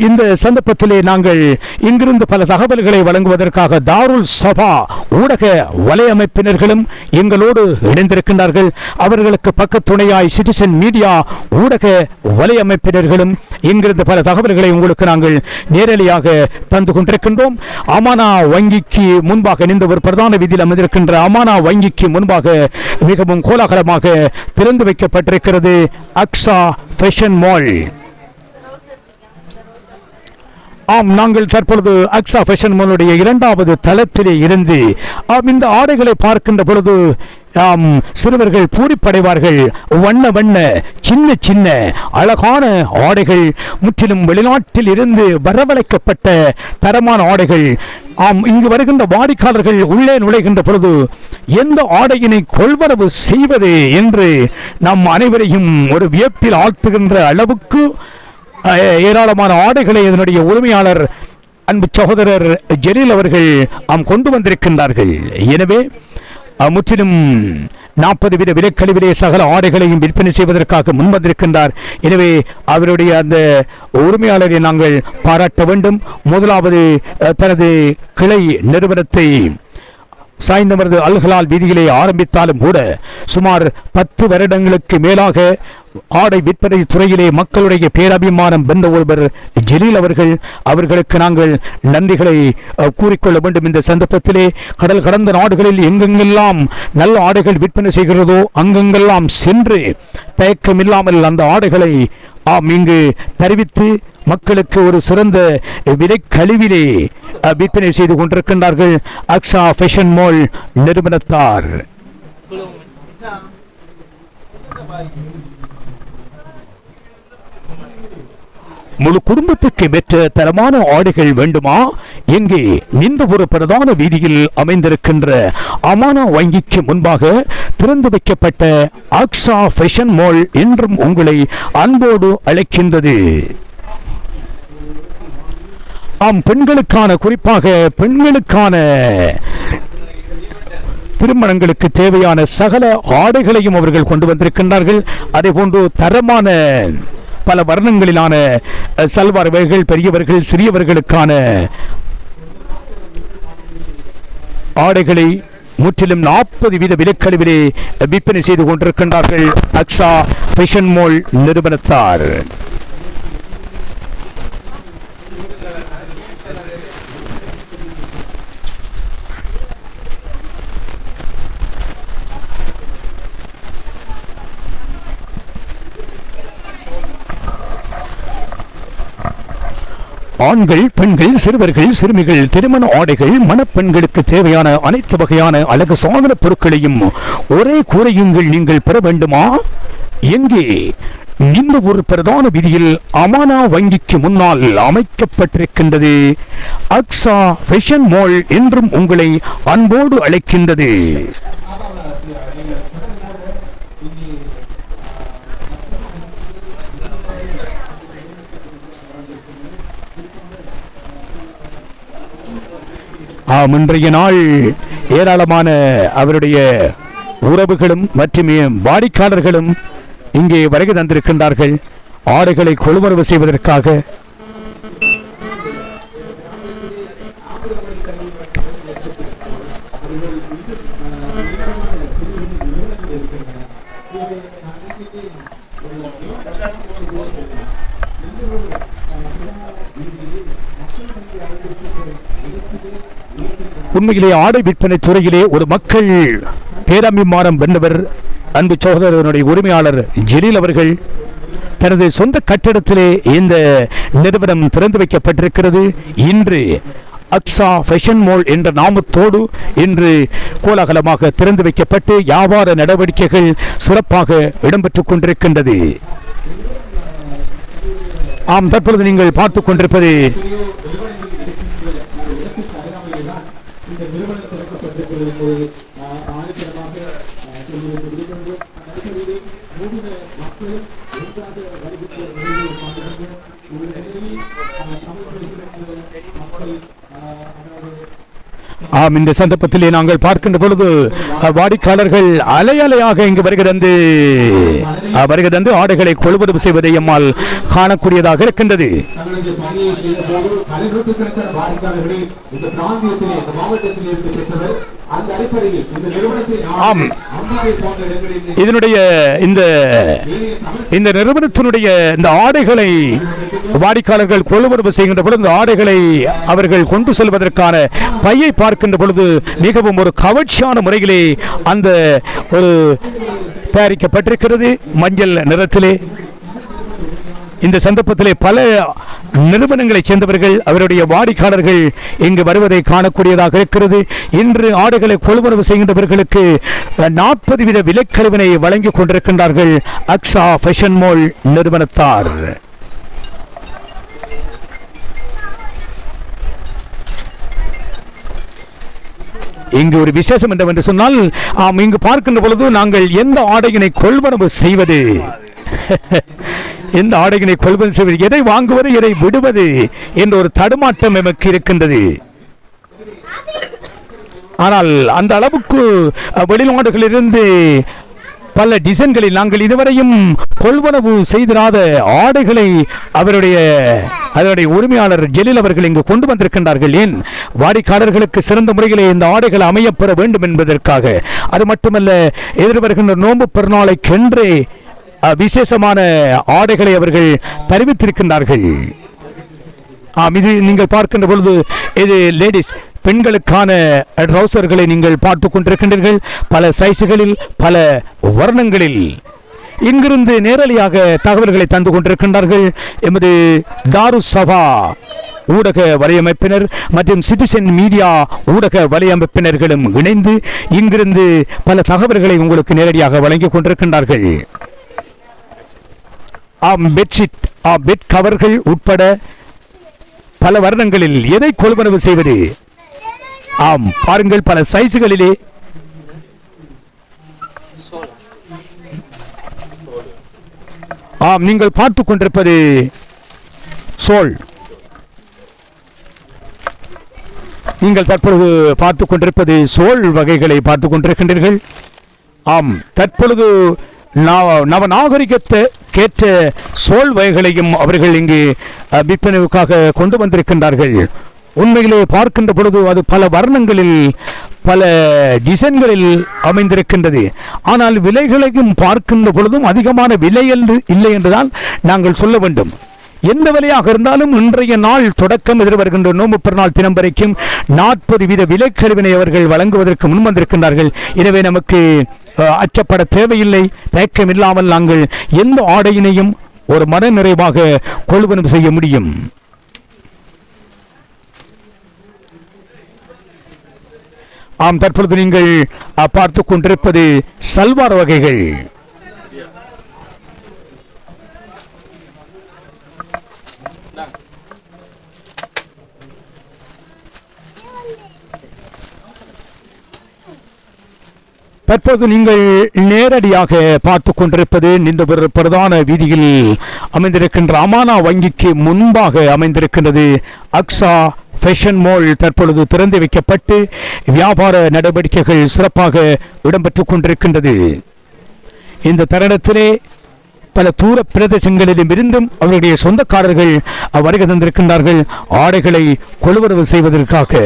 இந்த சந்தர்ப்பத்திலே நாங்கள் இங்கிருந்து பல தகவல்களை வழங்குவதற்காக தாருல் சபா ஊடக வலையமைப்பினர்களும் எங்களோடு இணைந்திருக்கின்றார்கள். அவர்களுக்கு பக்கத்துணையாய் சிட்டிசன் மீடியா ஊடக வலையமைப்பினர்களும் இங்கிருந்து பல தகவல்களை உங்களுக்கு நாங்கள் நேரடியாக தந்து கொண்டிருக்கின்றோம். அமானா வங்கிக்கு முன்பாக இந்த ஒரு பிரதான வீதியில் அமைந்திருக்கின்ற அமானா வங்கிக்கு முன்பாக மிகவும் கோலாகலமாக திறந்து வைக்கப்பட்டிருக்கிறது அக்ஷா ஃபேஷன் மால். நாங்கள் தற்பொழுது அக்ஷா ஃபேஷன் மாலுடைய 2வது தளத்திலே இருந்து இந்த ஆடைகளை பார்க்கின்ற பொழுது சிறுவர்கள் பூரிப்படைவார்கள். வண்ண வண்ண சின்ன சின்ன அழகான ஆடைகள், முற்றிலும் வெளிநாட்டில் இருந்து வரவழைக்கப்பட்ட தரமான ஆடைகள். இங்கு வருகின்ற வாடிக்கையாளர்கள் உள்ளே நுழைகின்ற பொழுது எந்த ஆடையினை கொள்வரவு செய்வது என்று நம் அனைவரையும் ஒரு வியப்பில் ஆழ்த்துகின்ற அளவுக்கு ஏராளமான ஆடைகளை இதனுடைய உரிமையாளர் அன்பு சகோதரர் ஜலீல் அவர்கள் கொண்டு வந்திருக்கின்றார்கள். எனவே முற்றிலும் 40 வீத விலைக்கழிவிலே சகல ஆடைகளையும் விற்பனை செய்வதற்காக முன்வந்திருக்கின்றார். எனவே அவருடைய அந்த உரிமையாளரை நாங்கள் பாராட்ட வேண்டும். முதலாவது தனது கிளை நிறுவனத்தை சாய்ந்தமர்ந்து அல்ஹலால் வீதியிலே ஆரம்பித்தாலும் கூட சுமார் 10 வருடங்களுக்கு மேலாக ஆடை விற்பனை துறையிலே மக்களுடைய பேரபிமானம் வென்ற ஒருவர் ஜலீல் அவர்களுக்கு நாங்கள் நன்றிகளை கூறிக்கொள்ள வேண்டும். இந்த சந்தர்ப்பத்திலே கடல் கடந்த நாடுகளில் எங்கெங்கெல்லாம் நல்ல ஆடைகள் விற்பனை செய்கிறதோ அங்கெங்கெல்லாம் சென்று தயக்கமில்லாமல் அந்த ஆடைகளை இங்கு தெரிவித்து மக்களுக்கு ஒரு சிறந்த விலை கழிவிலே விற்பனை செய்து கொண்டிருக்கின்றார்கள் அக்ஸா ஃபேஷன் மால் நிறுவனத்தார். முழு குடும்பத்துக்கு பெற்ற தரமான ஆடைகள் வேண்டுமா? எங்கே இந்த ஒரு பிரதான வீதியில் அமைந்திருக்கின்ற அமானா வங்கிக்கு முன்பாக திறந்து வைக்கப்பட்ட அக்ஸா ஃபேஷன் மால் என்றும் உங்களை அன்போடு அழைக்கின்றது. பெண்களுக்கான, குறிப்பாக பெண்களுக்கான திருமணங்களுக்கு தேவையான சகல ஆடைகளையும் அவர்கள் கொண்டு வந்திருக்கின்றார்கள். அதே போன்று தரமான பல வர்ணங்களிலான சல்வார் வகைகள், பெரியவர்கள் சிறியவர்களுக்கான ஆடைகளை முற்றிலும் 40 வீத விலைக்கழிவிலே விற்பனை செய்து கொண்டிருக்கின்றார்கள் அக்ஸா ஃபேஷன் மால் நிறுவனத்தார். ஆண்கள், பெண்கள், சிறுவர்கள், சிறுமிகள், திருமண ஆடைகள், மணப்பெண்களுக்கு தேவையான அனைத்து வகையான அழகு சாதன பொருட்களையும் ஒரே கூரையுங்கள் நீங்கள் பெற வேண்டுமா? எங்கே இந்த ஒரு பிரதான வீதியில் அமானா வங்கிக்கு முன்னால் அமைக்கப்பட்டிருக்கின்றது அக்ஸா ஃபேஷன் மால் என்றும் உங்களை அன்போடு அழைக்கின்றது. இன்றைய நாள் ஏராளமான அவருடைய உறவுகளும் மற்றும் வாடிக்கையாளர்களும் இங்கே வருகை தந்திருக்கின்றார்கள் ஆடைகளை கொள்வனவு செய்வதற்காக. உண்மையிலே ஆடை விற்பனை துறையிலே ஒரு மக்கள் பேரபிமானம் வென்றவர் அன்பு சகோதரனுடைய உரிமையாளர் ஜலீல் அவர்கள். தனது சொந்த கட்டிடத்திலே இந்த நிறுவனம் திறந்து வைக்கப்பட்டிருக்கிறது. இன்று அக்ஸா ஃபேஷன் மால் என்ற நாமத்தோடு இன்று கோலாகலமாக திறந்து வைக்கப்பட்டு வியாபார நடவடிக்கைகள் சிறப்பாக இடம்பெற்றுக் கொண்டிருக்கின்றது. தற்பொழுது நீங்கள் பார்த்துக் கொண்டிருப்பது இந்த சந்தர்ப்பத்திலே நாங்கள் பார்க்கின்ற பொழுது வாடிக்கையாளர்கள் அலையலையாக இங்கு வருகை தந்து ஆடைகளை கொள்வனவு செய்வதை நம்மால் காணக்கூடியதாக இருக்கின்றது. இதனுடைய இந்த நிறுவனத்தினுடைய இந்த ஆடைகளை வாடிக்கையாளர்கள் கொள்வனவு செய்கின்ற பொழுது இந்த ஆடைகளை அவர்கள் கொண்டு செல்வதற்கான பையை பார்க்கின்ற பொழுது மிகவும் ஒரு கவர்ச்சியான முறையிலே அந்த ஒரு தயாரிக்கப்பட்டிருக்கிறது மஞ்சள் நிறத்திலே. இந்த சந்தர்ப்பத்திலே பல நிறுவனங்களைச் சேர்ந்தவர்கள் அவருடைய வாடிக்கையாளர்கள் இங்கு வருவதை காணக்கூடியதாக இருக்கிறது. இன்று ஆடைகளை கொள்வனவு செய்கின்றவர்களுக்கு 40 வீத விலைக்கழிவினை வழங்கிக் கொண்டிருக்கின்றார்கள் அக்ஸா ஃபேஷன் மால் நிறுவனத்தார். இங்கு ஒரு விசேஷம் என்னவென்று சொன்னால் இங்கு பார்க்கின்ற பொழுது நாங்கள் எந்த ஆடையினை கொள்வனவு செய்வது, எந்த ஆடையினை கொள்வனவு செய்வது, எதை வாங்குவது எதை விடுவது என்ற ஒரு தடுமாற்றம் எமக்கு இருக்கின்றது. ஆனால் அந்த அளவுக்கு வெளிநாடுகளிலிருந்து பல டிசைன்களில் நாங்கள் இதுவரையும் கொள்வனவு செய்திராத ஆடைகளை அதனுடைய உரிமையாளர் ஜெலில் அவர்கள் இங்கு கொண்டு வந்திருக்கின்றார்கள். ஏன் வாடிக்கையாளர்களுக்கு சிறந்த முறையிலே இந்த ஆடைகள் அமையப்பெற வேண்டும் என்பதற்காக. அது மட்டுமல்ல, எதிர்வருகின்ற நோன்பு பெருநாளைக்கென்றே விசேஷமான ஆடைகளை அவர்கள் தெரிவித்திருக்கின்றார்கள். இது நீங்கள் பார்க்கின்ற பொழுது இது லேடிஸ் பெண்களுக்கான ட்ரௌசர்களை நீங்கள் பார்த்து கொண்டிருக்கின்றீர்கள். பல சைஸுகளில் பல வர்ணங்களில் இங்கிருந்து நேரடியாக தகவல்களை தந்து கொண்டிருக்கின்றார்கள். எமது தாருசபா ஊடக வலையமைப்பினர் மற்றும் சிட்டிசன் மீடியா ஊடக வலையமைப்பினர்களும் இணைந்து இங்கிருந்து பல தகவல்களை உங்களுக்கு நேரடியாக வழங்கிக் கொண்டிருக்கின்றார்கள். பெட்ஷீட் பெட் கவர்கள் உட்பட பல வர்ணங்களில் எதை கொள்வனவு செய்வது? பாருங்கள், பல சைஸுகளிலே நீங்கள் பார்த்துக் கொண்டிருப்பது சோல். நீங்கள் தற்பொழுது பார்த்துக் கொண்டிருப்பது சோல் வகைகளை பார்த்துக் கொண்டிருக்கின்றீர்கள். தற்பொழுது நவநாகரிகத்தை கேட்ட சோல் வகைகளையும் அவர்கள் இங்கு விற்பனைக்காக கொண்டு வந்திருக்கின்றார்கள். உண்மையிலே பார்க்கின்ற பொழுது அது பல வர்ணங்களில் பல டிசைன்களில் அமைந்திருக்கின்றது. ஆனால் விலைகளையும் பார்க்கின்ற பொழுதும் அதிகமான விலை இல்லை என்றுதான் நாங்கள் சொல்ல வேண்டும். எந்த விலையாக இருந்தாலும் இன்றைய நாள் தொடக்கம் எதிர்வருகின்ற நோன்பு பெருநாள் தினம் வரைக்கும் 40 வீத விலைக்கழிவினை அவர்கள் வழங்குவதற்கு முன்வந்திருக்கின்றார்கள். எனவே நமக்கு அச்சப்பட தேவையில்லை. தயக்கம் இல்லாமல் நாங்கள் எந்த ஆடையினையும் ஒரு மன நிறைவாக கொள்வனவு செய்ய முடியும். தற்பொழுது நீங்கள் பார்த்து கொண்டிருப்பது சல்வார் வகைகள். தற்போது நீங்கள் நேரடியாக பார்த்து கொண்டிருப்பது இந்த பிரதான வீதியில் அமைந்திருக்கின்ற அமானா வங்கிக்கு முன்பாக அமைந்திருக்கின்றது அக்ஸா ஃபேஷன் மால். தற்பொழுது திறந்து வைக்கப்பட்டு வியாபார நடவடிக்கைகள் சிறப்பாக இடம்பெற்றுக் கொண்டிருக்கின்றது. இந்த தருணத்திலே பல தூர பிரதேசங்களிலும் இருந்தும் அவருடைய சொந்தக்காரர்கள் வருகை தந்திருக்கின்றார்கள் ஆடைகளை கொள்வனவு செய்வதற்காக.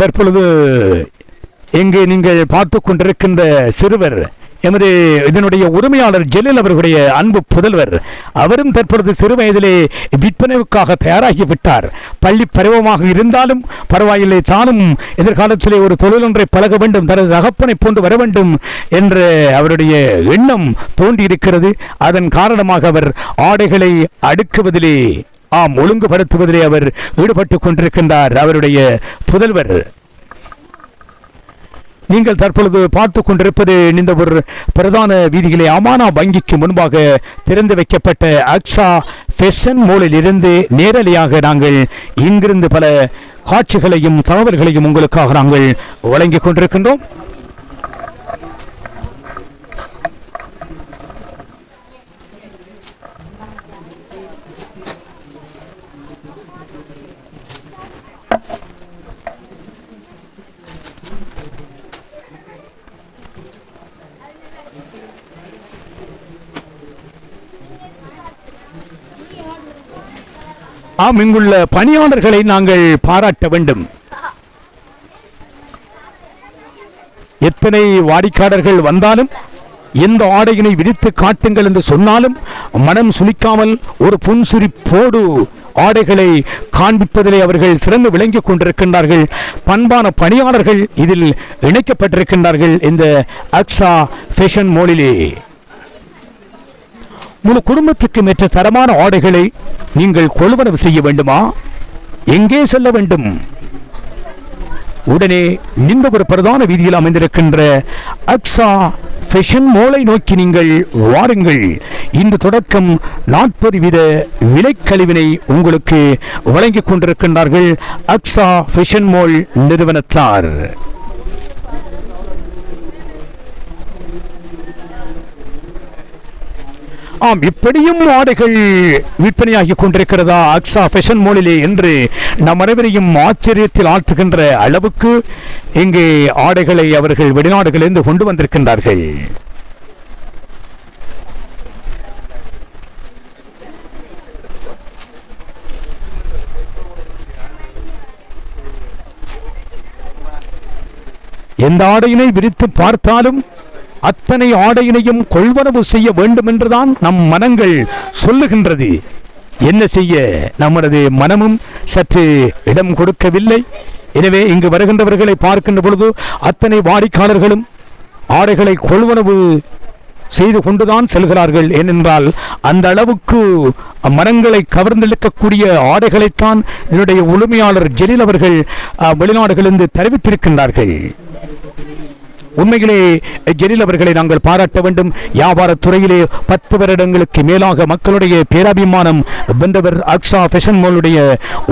தற்பொழுது எங்கே நீங்கள் பார்த்து கொண்டிருக்கின்ற சிறுவர் எமது இதனுடைய உரிமையாளர் ஜெலில் அவர்களுடைய அன்பு புதல்வர். அவரும் தற்பொழுது சிறு வயதிலே விற்பனைக்காக தயாராகிவிட்டார். பள்ளி பருவமாக இருந்தாலும் பரவாயில்லை, தானும் எதிர்காலத்திலே ஒரு தொழிலொன்றை பழக வேண்டும், தனது தகப்பனை போன்று வர வேண்டும் என்ற அவருடைய எண்ணம் தோன்றியிருக்கிறது. அதன் காரணமாக அவர் ஆடைகளை அடுக்குவதிலே ஒழுங்குபடுத்துவதிலே அவர் ஈடுபட்டுக் கொண்டிருக்கின்றார் அவருடைய புதல்வர். நீங்கள் தற்பொழுது பார்த்து கொண்டிருப்பது இந்த ஒரு பிரதான வீதியிலே அமானா வங்கிக்கு முன்பாக திறந்து வைக்கப்பட்ட அக்ஸா ஃபேஷன் மாலில் இருந்து நேரடியாக நாங்கள் இங்கிருந்து பல காட்சிகளையும் தகவல்களையும் உங்களுக்காக நாங்கள் வழங்கிக் கொண்டிருக்கின்றோம். இங்குள்ள பணியாளர்களை நாங்கள் பாராட்ட வேண்டும். எத்தனை வாடிக்கையாளர்கள் வந்தாலும் எந்த ஆடையினை விரித்து காட்டுங்கள் என்று சொன்னாலும் மனம் சுளிக்காமல் ஒரு புன்சிரிப்போடு ஆடைகளை காண்பிப்பதிலே அவர்கள் சிறந்து விளங்கிக் கொண்டிருக்கின்றார்கள். பண்பான பணியாளர்கள் இதில் இணைக்கப்பட்டிருக்கின்றார்கள் இந்த அக்ஸா ஃபேஷன் மாலிலே. முழு குடும்பத்துக்கு ஏற்ற தரமான ஆடைகளை நீங்கள் கொள்வனவு செய்ய வேண்டுமா? எங்கே செல்ல வேண்டும்? உடனே இந்த ஒரு பிரதான வீதியில் அமைந்திருக்கின்ற அக்ஸா ஃபேஷன் மாலை நோக்கி நீங்கள் வாருங்கள். இந்த தொடக்கம் 40 வீத விலைக்கழிவினை உங்களுக்கு வழங்கிக் கொண்டிருக்கின்றார்கள் அக்ஸா ஃபேஷன் மால் நிறுவனத்தார். ஆம், இப்படியும் ஆடைகள் விற்பனையாகி கொண்டிருக்கிறதா அக்ஸா ஃபேஷன் மாலிலே என்று நம் அனைவரையும் ஆச்சரியத்தில் ஆழ்த்துகின்ற அளவுக்கு இங்கே ஆடைகளை அவர்கள் வெளிநாடுகளிலிருந்து கொண்டு வந்திருக்கின்றார்கள். எந்த ஆடையினை விரித்து பார்த்தாலும் அத்தனை ஆடையினையும் கொள்வனவு செய்ய வேண்டும் என்றுதான் நம் மனங்கள் சொல்லுகின்றது. என்ன செய்ய, நமது மனமும் சற்று இடம் கொடுக்கவில்லை. எனவே இங்கு வருகின்றவர்களை பார்க்கின்ற பொழுது அத்தனை வாடிக்கையாளர்களும் ஆடைகளை கொள்வனவு செய்து கொண்டுதான் செல்கிறார்கள். ஏனென்றால் அந்த அளவுக்கு மனங்களை கவர்ந்தெழுக்கக்கூடிய ஆடைகளைத்தான் என்னுடைய உரிமையாளர் ஜெலீல் அவர்கள் வெளிநாடுகளிலிருந்து தெரிவித்திருக்கின்றார்கள். உண்மையிலே ஜெலீல் அவர்களை நாங்கள் பாராட்ட வேண்டும். வியாபாரத் துறையிலே 10 வருடங்களுக்கு மேலாக மக்களுடைய பேராபிமானம் வென்றவர் அக்ஸா ஃபேஷன் மாலுடைய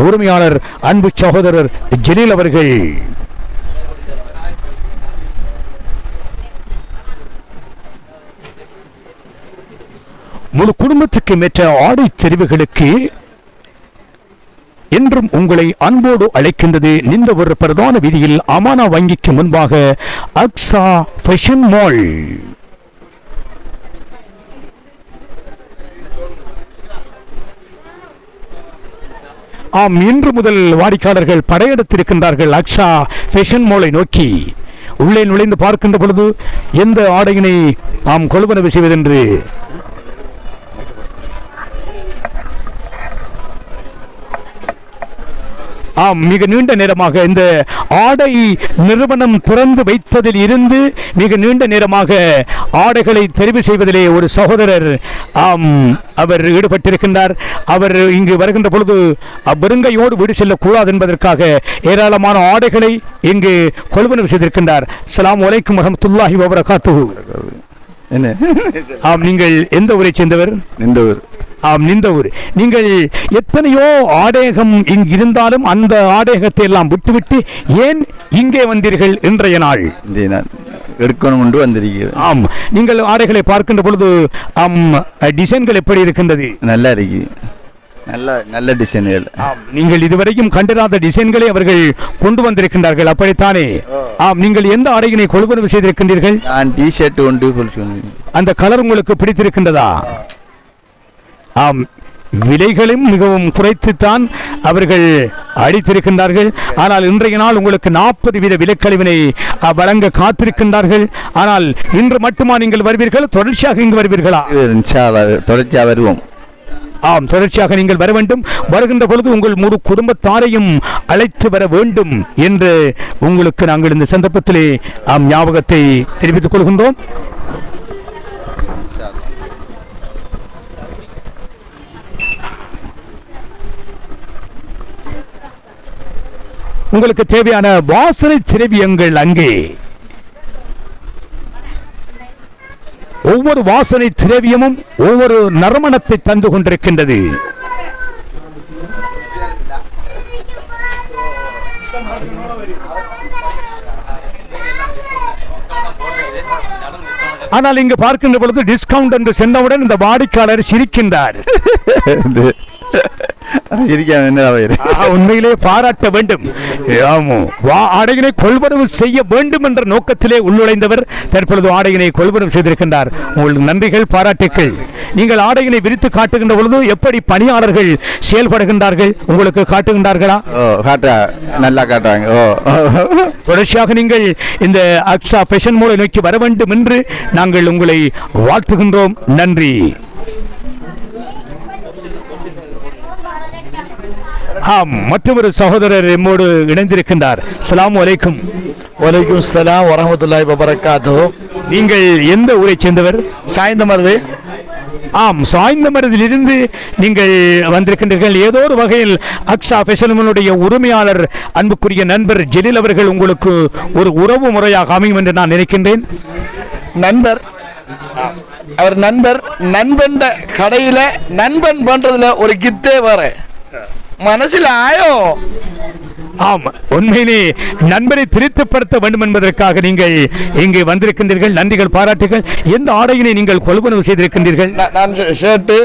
உரிமையாளர் அன்பு சகோதரர் ஜெலீல் அவர்கள். முழு குடும்பத்துக்கு மேற்ற ஆடை தெரிவுகளுக்கு என்றும் உங்களை அன்போடு அழைக்கின்றது இந்த ஒரு பிரதான வீதியில் அமானா வங்கிக்கு முன்பாக அக்ஸா ஃபேஷன் மால். ஆம், இன்று முதல் வாடிக்கையாளர்கள் படையெடுத்திருக்கின்றார்கள் அக்ஸா ஃபேஷன் மாலை நோக்கி. உள்ளே நுழைந்து பார்க்கின்ற பொழுது எந்த ஆடையினை நாம் கொள்வனவு செய்வதென்று மிக நீண்ட நேரமாக இந்த ஆடை நிறுவனம் திறந்து வைத்ததில் இருந்து மிக நீண்ட நேரமாக ஆடைகளை தெரிவு செய்வதிலே ஒரு சகோதரர் அவர் ஈடுபட்டிருக்கின்றார். அவர் இங்கு வருகின்ற பொழுது வெறுங்கையோடு வீடு செல்லக்கூடாது என்பதற்காக ஏராளமான ஆடைகளை இங்கு கொள்வனவு செய்திருக்கின்றார். அஸ்ஸலாமு அலைக்கும் வரஹ்மத்துல்லாஹி வபரகாத்துஹு. நீங்கள் எந்த ஊரை சேர்ந்தவர்? நிந்தவூர். நீங்கள் எத்தனையோ ஆடேகம் இங்கு இருந்தாலும் அந்த ஆடேகத்தை எல்லாம் விட்டுவிட்டு ஏன் இங்கே வந்தீர்கள் இன்றைய நாள்? எடுக்கணும் வந்திருக்கிறேன். ஆம், நீங்கள் ஆடைகளை பார்க்கின்ற பொழுது டிசைன்கள் எப்படி இருக்கின்றது? நல்லா இருக்கு, நல்ல டிசைன்கள். நீங்கள் இதுவரைக்கும் கண்டிராத டிசைன்களை அவர்கள் கொண்டு வந்திருக்கின்றார்கள், அப்படித்தானே? ஆம், நீங்கள் எந்த ஆடையினை கொள்வனவு செய்திருக்கின்றீர்கள்? நான் டி-ஷர்ட் ஒன்று. அந்த கலர் உங்களுக்கு பிடித்திருக்கின்றதா? ஆம், விலைகளும் மிகவும் குறைத்துத்தான் அவர்கள் அளித்திருக்கின்றார்கள். ஆனால் இன்றைய நாள் உங்களுக்கு 40 வீத விலைக்கழிவினை வழங்க காத்திருக்கின்றார்கள். ஆனால் இன்று மட்டுமா நீங்கள் வருவீர்கள்? தொடர்ச்சியாக இங்கு வருவீர்களா? தொடர்ச்சியாக வருவோம். ஆம், தொடர்ச்சியாக நீங்கள் வர வேண்டும். வருகின்ற பொழுது உங்கள் முழு குடும்பத்தாரையும் அழைத்து வர வேண்டும் என்று உங்களுக்கு நாங்கள் இந்த சந்தர்ப்பத்திலே ஞாபகத்தை தெரிவித்துக் கொள்கின்றோம். உங்களுக்கு தேவையான வாசனை திரவியங்கள் அங்கே. ஒவ்வொரு வாசனை திரவியமும் ஒவ்வொரு நறுமணத்தை தந்து கொண்டிருக்கின்றது. ஆனால் இங்கு பார்க்கின்ற பொழுது டிஸ்கவுண்ட் என்று சென்றவுடன் இந்த வாடிக்கையாளர் சிரிக்கின்றார். உண்மையிலே பாராட்ட வேண்டும். ஆடையினை கொள்வனவு செய்ய வேண்டும் என்ற நோக்கத்திலே உள்நுழைந்தவர் தற்பொழுது ஆடையினை கொள்வனவு செய்திருக்கின்றார். உங்களுக்கு நன்றிகள், பாராட்டுக்கள். நீங்கள் ஆடையினை விரித்து காட்டுகின்ற பொழுது எப்படி பணியாளர்கள் செயல்படுகின்றார்கள் உங்களுக்கு காட்டுகின்றார்களா? நல்லா காட்டுறாங்க. தொடர்ச்சியாக நீங்கள் இந்த அக்ஸா ஃபேஷன் மாலை நோக்கி வர வேண்டும் என்று நாங்கள் உங்களை வாழ்த்துகின்றோம். நன்றி. மற்றொரு சகோதரர் எம்மோடு இணைந்திருக்கின்றார். அஸ்ஸலாமு அலைக்கும். வலைக்கும் ஸலாம் வரஹ்மத்துல்லாஹி வபரகாத்துஹு. நீங்கள் எந்த ஊரை சேர்ந்தவர்? சாய்ந்தமருது. ஆம், சாய்ந்தமரத்திலிருந்து நீங்கள் வந்திருக்கின்றீர்கள். ஏதோ ஒரு வகையில் அக்ஷா ஃபேஷனுடைய உரிமையாளர் அன்புக்குரிய நண்பர் ஜெலீல் அவர்கள் உங்களுக்கு ஒரு உறவு முறையாக அமையும் என்று நான் நினைக்கின்றேன். நண்பர் அவர் நண்பன் கடையில நண்பன் பண்றதுல ஒரு கித்தே வர மனசில் ஆயோ. ஆம், உண்மையிலே நண்பரை திருத்தப்படுத்த வேண்டும் என்பதற்காக நீங்கள் இங்கே வந்திருக்கின்றீர்கள். நன்றிகள், பாராட்டுகள். எந்த ஆடையினை நீங்கள் கொள்வனவு செய்திருக்கின்றீர்கள்? நான் ஷர்ட்டு,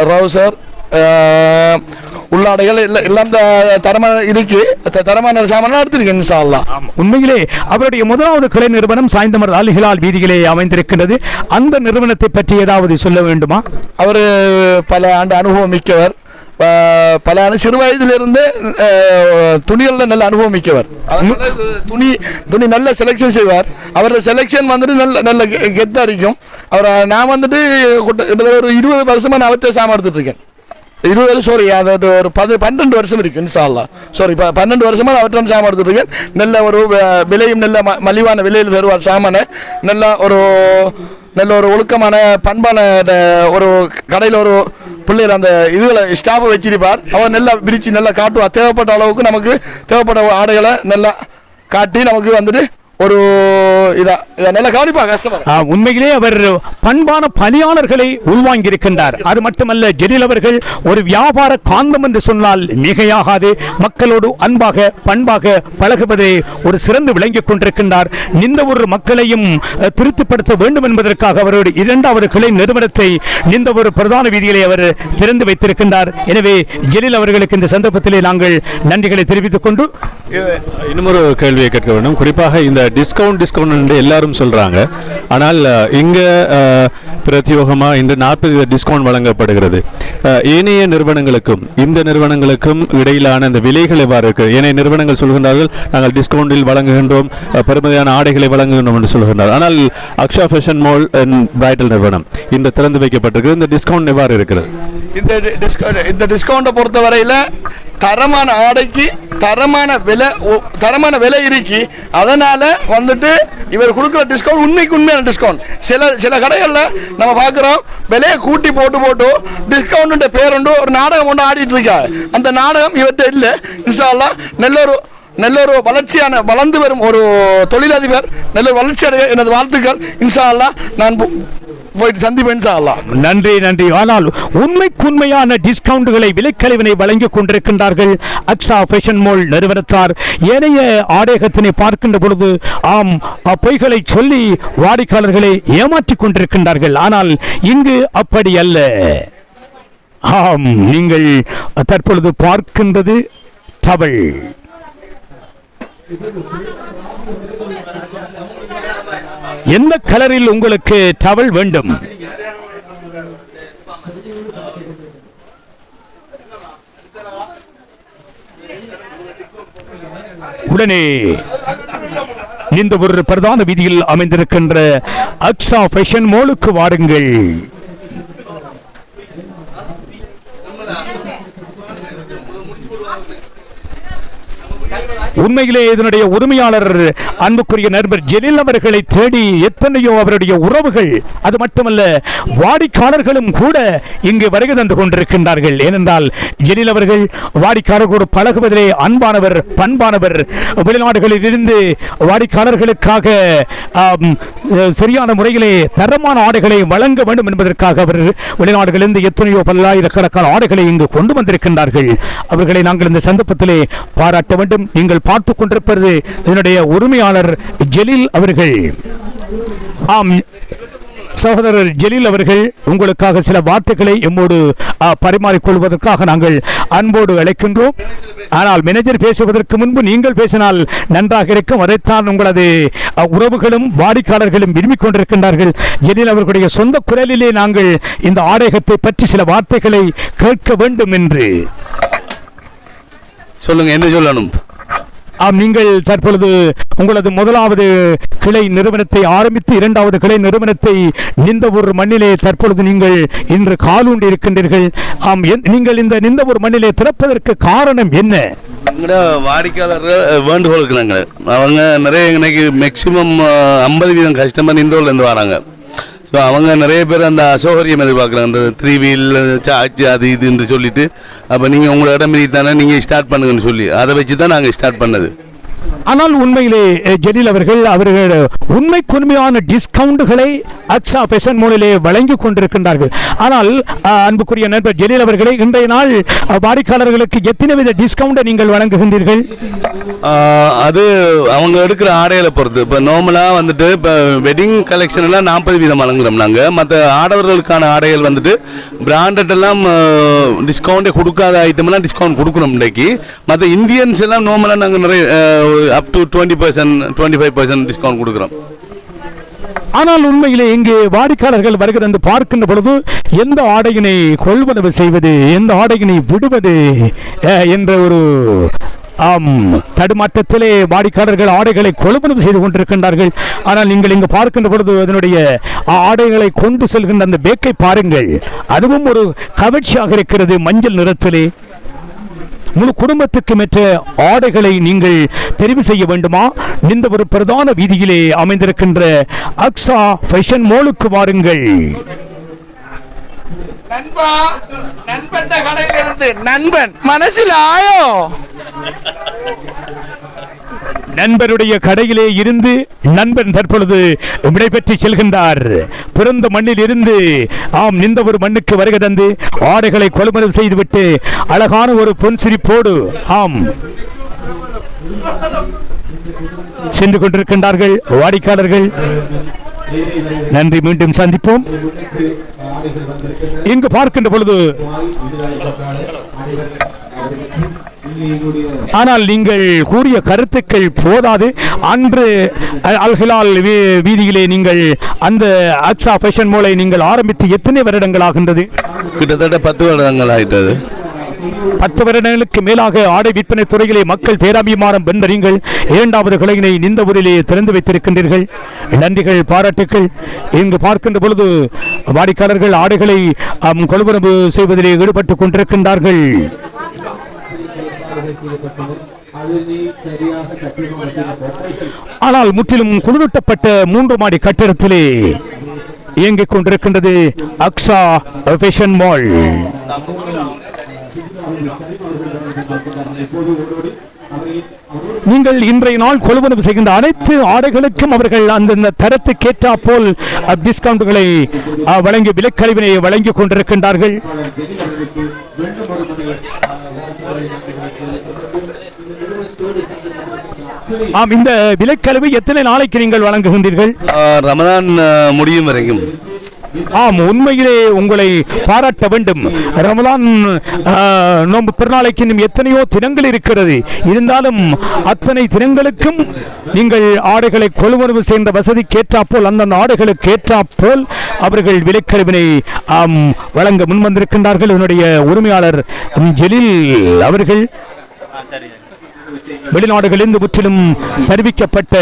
ரவுசர், உள்ளாடைகள் எல்லாம் தரமான இருக்கு. தரமான சாமான எடுத்திருக்கேன் இன்ஷா அல்லாஹ். உண்மையிலே அவருடைய முதலாவது கிளை நிறுவனம் சாய்ந்தமர் அல் ஹிலால் வீதியிலே அமைந்திருக்கின்றது. அந்த நிறுவனத்தை பற்றி ஏதாவது சொல்ல வேண்டுமா? அவர் பல ஆண்டு அனுபவம் மிக்கவர். பல சிறு வயதிலிருந்து துணிகளில் நல்ல அனுபவம் மிக்கவர். துணி நல்ல செலெக்ஷன் செய்வார். அவரோட செலெக்ஷன் வந்துட்டு நல்ல கெத்தாக இருக்கும். நான் வந்துட்டு ஒரு 20 வருஷமாக நான் அவர்கிட்ட சாமான் எடுத்துட்டு இருக்கேன். 20 அது ஒரு 12 வருஷம் இருக்கு இன்ஷா அல்லாஹ். 12 வருஷமாக அவர்கிட்ட சாமான் எடுத்துட்டு இருக்கேன். நல்ல ஒரு விலையும் நல்ல மலிவான விலையில் தருவார் சாமானை. நல்ல ஒரு ஒழுக்கமான பண்பான ஒரு கடையில் ஒரு பிள்ளைகள் அந்த இதுகளை ஸ்டாஃபை வச்சிருப்பார். அவர் நல்லா பிரித்து நல்லா காட்டுவார். தேவைப்பட்ட அளவுக்கு நமக்கு தேவைப்பட்ட ஆடைகளை நல்லா காட்டி நமக்கு வந்துட்டு ஒரு நல்ல கவனிப்பா கஷ்டப்படும். உண்மையிலே அவர் பண்பான பணியாளர்களை உள்வாங்கி இருக்கின்றார். அது மட்டுமல்ல, ஜெலீல் அவர்கள் ஒரு வியாபார காந்தம் என்று சொன்னால் மிகையாகாது. மக்களோடு அன்பாக பண்பாக பழகுவதை ஒரு சிறந்து விளங்கிக் கொண்டிருக்கின்றார். நிந்தவூர் மக்களையும் திருப்திப்படுத்த வேண்டும் என்பதற்காக அவருடைய 2வது கிளை நிறுவனத்தை நிந்தவூர் பிரதான வீதியிலே அவர் திறந்து வைத்திருக்கின்றார். எனவே ஜெலீல் அவர்களுக்கு இந்த சந்தர்ப்பத்திலே நாங்கள் நன்றிகளை தெரிவித்துக் கொண்டு இன்னும் ஒரு கேள்வியை கேட்க வேண்டும். குறிப்பாக இந்த டிஸ்கவுண்ட் எல்லாரும் சொல்றாங்க. ஆனால் இங்க பிரத்யோகமா இந்த 40% டிஸ்கவுண்ட் வழங்கப்படுகிறது. ஏனைய நிறுவனங்களுக்கும் இந்த நிறுவனங்களுக்கும் இடையிலான அந்த விலைகள் எவ்வாறு இருக்கு? ஏனைய நிறுவனங்கள் சொல்கின்றார்கள் நாங்கள் டிஸ்கவுண்டில் வழங்குகின்றோம், பெருமதியான ஆடைகளை வழங்குகின்றோம் என்று சொல்கின்றார். ஆனால் Aqsa fashion mall and bridal நிறுவனம் இந்த திறந்து வைக்கப்பட்டிருக்கு. இந்த டிஸ்கவுண்ட் எவ்வாறு இருக்கிறது? இந்த டிஸ்கவுண்டை பொறுத்தவரையில தரமான ஆடைக்கு தரமான விலை இருக்கு. அதனால வந்துட்டு இவர் கொடுக்குற டிஸ்கவுண்ட் உண்மையான டிஸ்கவுண்ட். சில கடைகளில் நம்ம பார்க்குறோம் விலையை கூட்டி போட்டு டிஸ்கவுண்ட் பேருண்டு ஒரு நாடகம் ஒன்று ஆடிட்டு இருக்காங்க. அந்த நாடகம் இவர்கிட்ட இல்லை. இன்ஷா அல்லாஹ் நல்ல ஒரு வளர்ந்து வரும் ஒரு தொழிலதிபர், நல்ல வளர்ச்சி அடைய எனது வாழ்த்துக்கள். இன்ஷா அல்லாஹ் நான் போயிட்டு சந்திப்பேன் இன்ஷா அல்லாஹ். நன்றி. ஆனால் உண்மையான டிஸ்கவுண்டுகளை விலைக்கழிவினை வழங்கிக் கொண்டிருக்கின்றார்கள் அக்ஷா ஃபேஷன் மால் நிறுவனத்தார். ஏனைய ஆடைகத்தினை பார்க்கின்ற பொழுது பொய்களை சொல்லி வாடிக்கையாளர்களை ஏமாற்றிக் கொண்டிருக்கின்றார்கள். ஆனால் இங்கு அப்படி அல்ல. நீங்கள் தற்பொழுது பார்க்கின்றது டவல். எந்த கலரில் உங்களுக்கு டவல் வேண்டும்? உடனே இந்த ஒரு பிரதான வீதியில் அமைந்திருக்கின்ற அக்ஷா ஃபேஷன் மாலுக்கு வாருங்கள். உண்மையிலே இதனுடைய உரிமையாளர் அன்புக்குரிய நண்பர் ஜெலீல் அவர்களை தேடி எத்தனையோ அவருடைய உறவுகள், அது மட்டுமல்ல வாடிக்கையாளர்களும் கூட இங்கு வருகை தந்து கொண்டிருக்கின்றார்கள். ஏனென்றால் ஜெலீல் அவர்கள் வாடிக்கையாளர்களோடு பழகுவதிலே அன்பானவர், பண்பானவர். வெளிநாடுகளில் இருந்து வாடிக்கையாளர்களுக்காக சரியான முறையிலே தரமான ஆடைகளை வழங்க வேண்டும் என்பதற்காக அவர் வெளிநாடுகளிலிருந்து எத்தனையோ பல்லாயிரக்கணக்கான ஆடைகளை இங்கு கொண்டு வந்திருக்கின்றார்கள். அவர்களை நாங்கள் இந்த சந்தர்ப்பத்திலே பாராட்ட வேண்டும். நீங்கள் பார்த்து கொண்டிருப்பது இதனுடைய உரிமையாளர் ஜெலீல் அவர்கள். சகோதரர் ஜெலீல் அவர்கள் உங்களுக்காக சில வார்த்தைகளை எம்மோடு பரிமாறிக்கொள்வதற்காக நாங்கள் அன்போடு அழைக்கின்றோம். ஆனால் மேனேஜர் பேசுவதற்கு முன்பு நீங்கள் பேசினால் நன்றாக இருக்கும். அதைத்தான் உங்களது உறவுகளும் வாடிக்கையாளர்களும் விரும்பிக் கொண்டிருக்கின்றார்கள். ஜெலீல் அவர்களுடைய சொந்த குரலிலே நாங்கள் இந்த ஆடைகத்தை பற்றி சில வார்த்தைகளை கேட்க வேண்டும் என்று. சொல்லுங்க, என்ன சொல்லணும்? நீங்கள் தற்பொழுது உங்களது முதலாவது கிளை நிறுவனத்தை ஆரம்பித்து 2வது கிளை நிறுவனத்தை நிந்தவூர் மண்ணிலே தற்பொழுது நீங்கள் இன்று காலூண்டி இருக்கின்றீர்கள். நீங்கள் இந்த நிந்தவூர் மண்ணிலே திறப்பதற்கு காரணம் என்ன? வாடிக்கையாளர்கள் வேண்டுகோள் இருக்கிறாங்க. அவங்க நிறைய இன்னைக்கு மேக்சிமம் 50% கஸ்டமர் நிந்தவூர்லேருந்து வராங்க. ஸோ ஸோ அவங்க நிறைய பேர் அந்த அசௌகரியம் எதிர்பார்க்குறாங்க, அந்த 3 வீல் சார்ஜ் அது இதுன்னு சொல்லிட்டு. அப்போ நீங்கள் உங்களோட இடம் மீறி தானே நீங்கள் ஸ்டார்ட் பண்ணுங்கன்னு சொல்லி அதை வச்சு தான் நாங்கள் ஸ்டார்ட் பண்ணது. ஆனால் உண்மையிலே ஜலீல் அவர்கள் உண்மைக்குண்மையான டிஸ்கவுண்டுகளை அக்ஸா ஃபேஷன் மாலிலே வழங்கி கொண்டிருக்கின்றார்கள். ஆனால் அன்புக்குரிய நண்பர் ஜலீல் அவர்களை, இன்றைய நாள் வாடிக்கையாளர்களுக்கு எத்தனை வித டிஸ்கவுண்டை நீங்கள் வழங்குகின்றீர்கள்? அது அவங்க எடுக்கிற ஆடைகளை பொறுத்து. இப்போ நார்மலாக வந்துட்டு இப்போ வெட்டிங் கலெக்ஷன் எல்லாம் 40% வழங்குறோம் நாங்கள். மற்ற ஆடவர்களுக்கான ஆடைகள் வந்துட்டு பிராண்டட் எல்லாம் டிஸ்கவுண்டே கொடுக்காத ஐட்டம்லாம் டிஸ்கவுண்ட் கொடுக்குறோம் இன்றைக்கு. மற்ற இந்தியன்ஸ் எல்லாம் நார்மலாக நாங்கள் நிறைய அப் டு 20%, 25% டிஸ்கவுண்ட் கொடுக்குறோம். ஆனால் உண்மையிலே இங்கே வாடிக்கையாளர்கள் வருகிறது பார்க்கின்ற பொழுது எந்த ஆடையினை கொள்வனவு செய்வது, எந்த ஆடையினை விடுவது என்ற ஒரு தடுமாற்றத்திலே வாடிக்கையாளர்கள் ஆடைகளை கொள்வனவு செய்து கொண்டிருக்கின்றார்கள். ஆனால் நீங்கள் இங்கு பார்க்கின்ற பொழுது அதனுடைய ஆடைகளை கொண்டு செல்கின்ற அந்த பேக்கை பாருங்கள், அதுவும் ஒரு கவர்ச்சியாக இருக்கிறது. மஞ்சள் நிறத்திலே முழு குடும்பத்துக்கு மற்ற ஆடைகளை நீங்கள் தெரிவு செய்ய வேண்டுமா? இந்த ஒரு பிரதான வீதியிலே அமைந்திருக்கின்ற அக்ஸா ஃபேஷன் மாலுக்கு வாருங்கள். நண்பன் மனசில் ஆயோ நண்பருடைய கடையிலே இருந்து நண்பன் தற்பொழுது விடைபெற்று செல்கின்றார். பிறந்த மண்ணில் இருந்து இந்த ஒரு மண்ணுக்கு வருகை தந்து ஆடைகளை கொள்முதல் செய்துவிட்டு அழகான ஒரு பொன் சிரிப்போடு சென்று கொண்டிருக்கின்றார்கள் வாடிக்கையாளர்கள். நன்றி, மீண்டும் சந்திப்போம். இங்கு பார்க்கின்ற பொழுது ஆனால் நீங்கள் கூறிய கருத்துக்கள் போதாது. அன்று அல் ஹிலால் வீதியிலே நீங்கள் அந்த அக்ஸா ஃபேஷன் மாலை நீங்கள் ஆரம்பித்து எத்தனை வருடங்கள் ஆகின்றது? கிட்டத்தட்ட 10 வருடங்கள் ஆயிட்டது. 10 வருடங்களுக்கு மேலாக ஆடை விற்பனை துறையிலே மக்கள் பேராபிமானம் வென்ற நீங்கள் 2வது கிளையினை இந்த ஊரிலே திறந்து வைத்திருக்கின்றீர்கள். நன்றிகள், பாராட்டுக்கள். இங்கு பார்க்கின்ற பொழுது வாடிக்கையாளர்கள் ஆடைகளை கொள்வனவு செய்வதிலே ஈடுபட்டுக் கொண்டிருக்கின்றார்கள். ஆனால் முற்றிலும் குளிரூட்டப்பட்ட 3 மாடி கட்டிடத்திலே இயங்கிக் கொண்டிருக்கின்றது அக்ஸா ஃபேஷன் மால். நீங்கள் இன்றைய நாள் கொள்வனவு செய்கின்ற அனைத்து ஆடைகளுக்கும் அவர்கள் அந்த தரத்துக்கு ஏற்றா போல் டிஸ்கவுண்டுகளை வழங்கி விலைக்கழிவினை வழங்கிக் கொண்டிருக்கின்றார்கள். இந்த விலைக்கழிவு எத்தனை நாளைக்கு நீங்கள் வழங்குகின்றீர்கள்? ரமதான் முடியும் வரைக்கும். உண்மையிலே உங்களை பாராட்ட வேண்டும். ரமலான் நோன்பு பெருநாளைக்கு இன்னும் எத்தனையோ தினங்கள் இருக்கிறது. இருந்தாலும் அத்தனை தினங்களுக்கும் நீங்கள் ஆடைகளை கொள்வனவு செய்த வசதிக்கு ஏற்றாப்போல் அந்தந்த ஆடைகளுக்கு ஏற்றாப்போல் அவர்கள் விலைக்கழிவினை வழங்க முன்வந்திருக்கின்றார்கள். இதனுடைய உரிமையாளர் ஜலீல் அவர்கள் வெளிநாடுகளிலிருந்து முற்றிலும் தெரிவிக்கப்பட்ட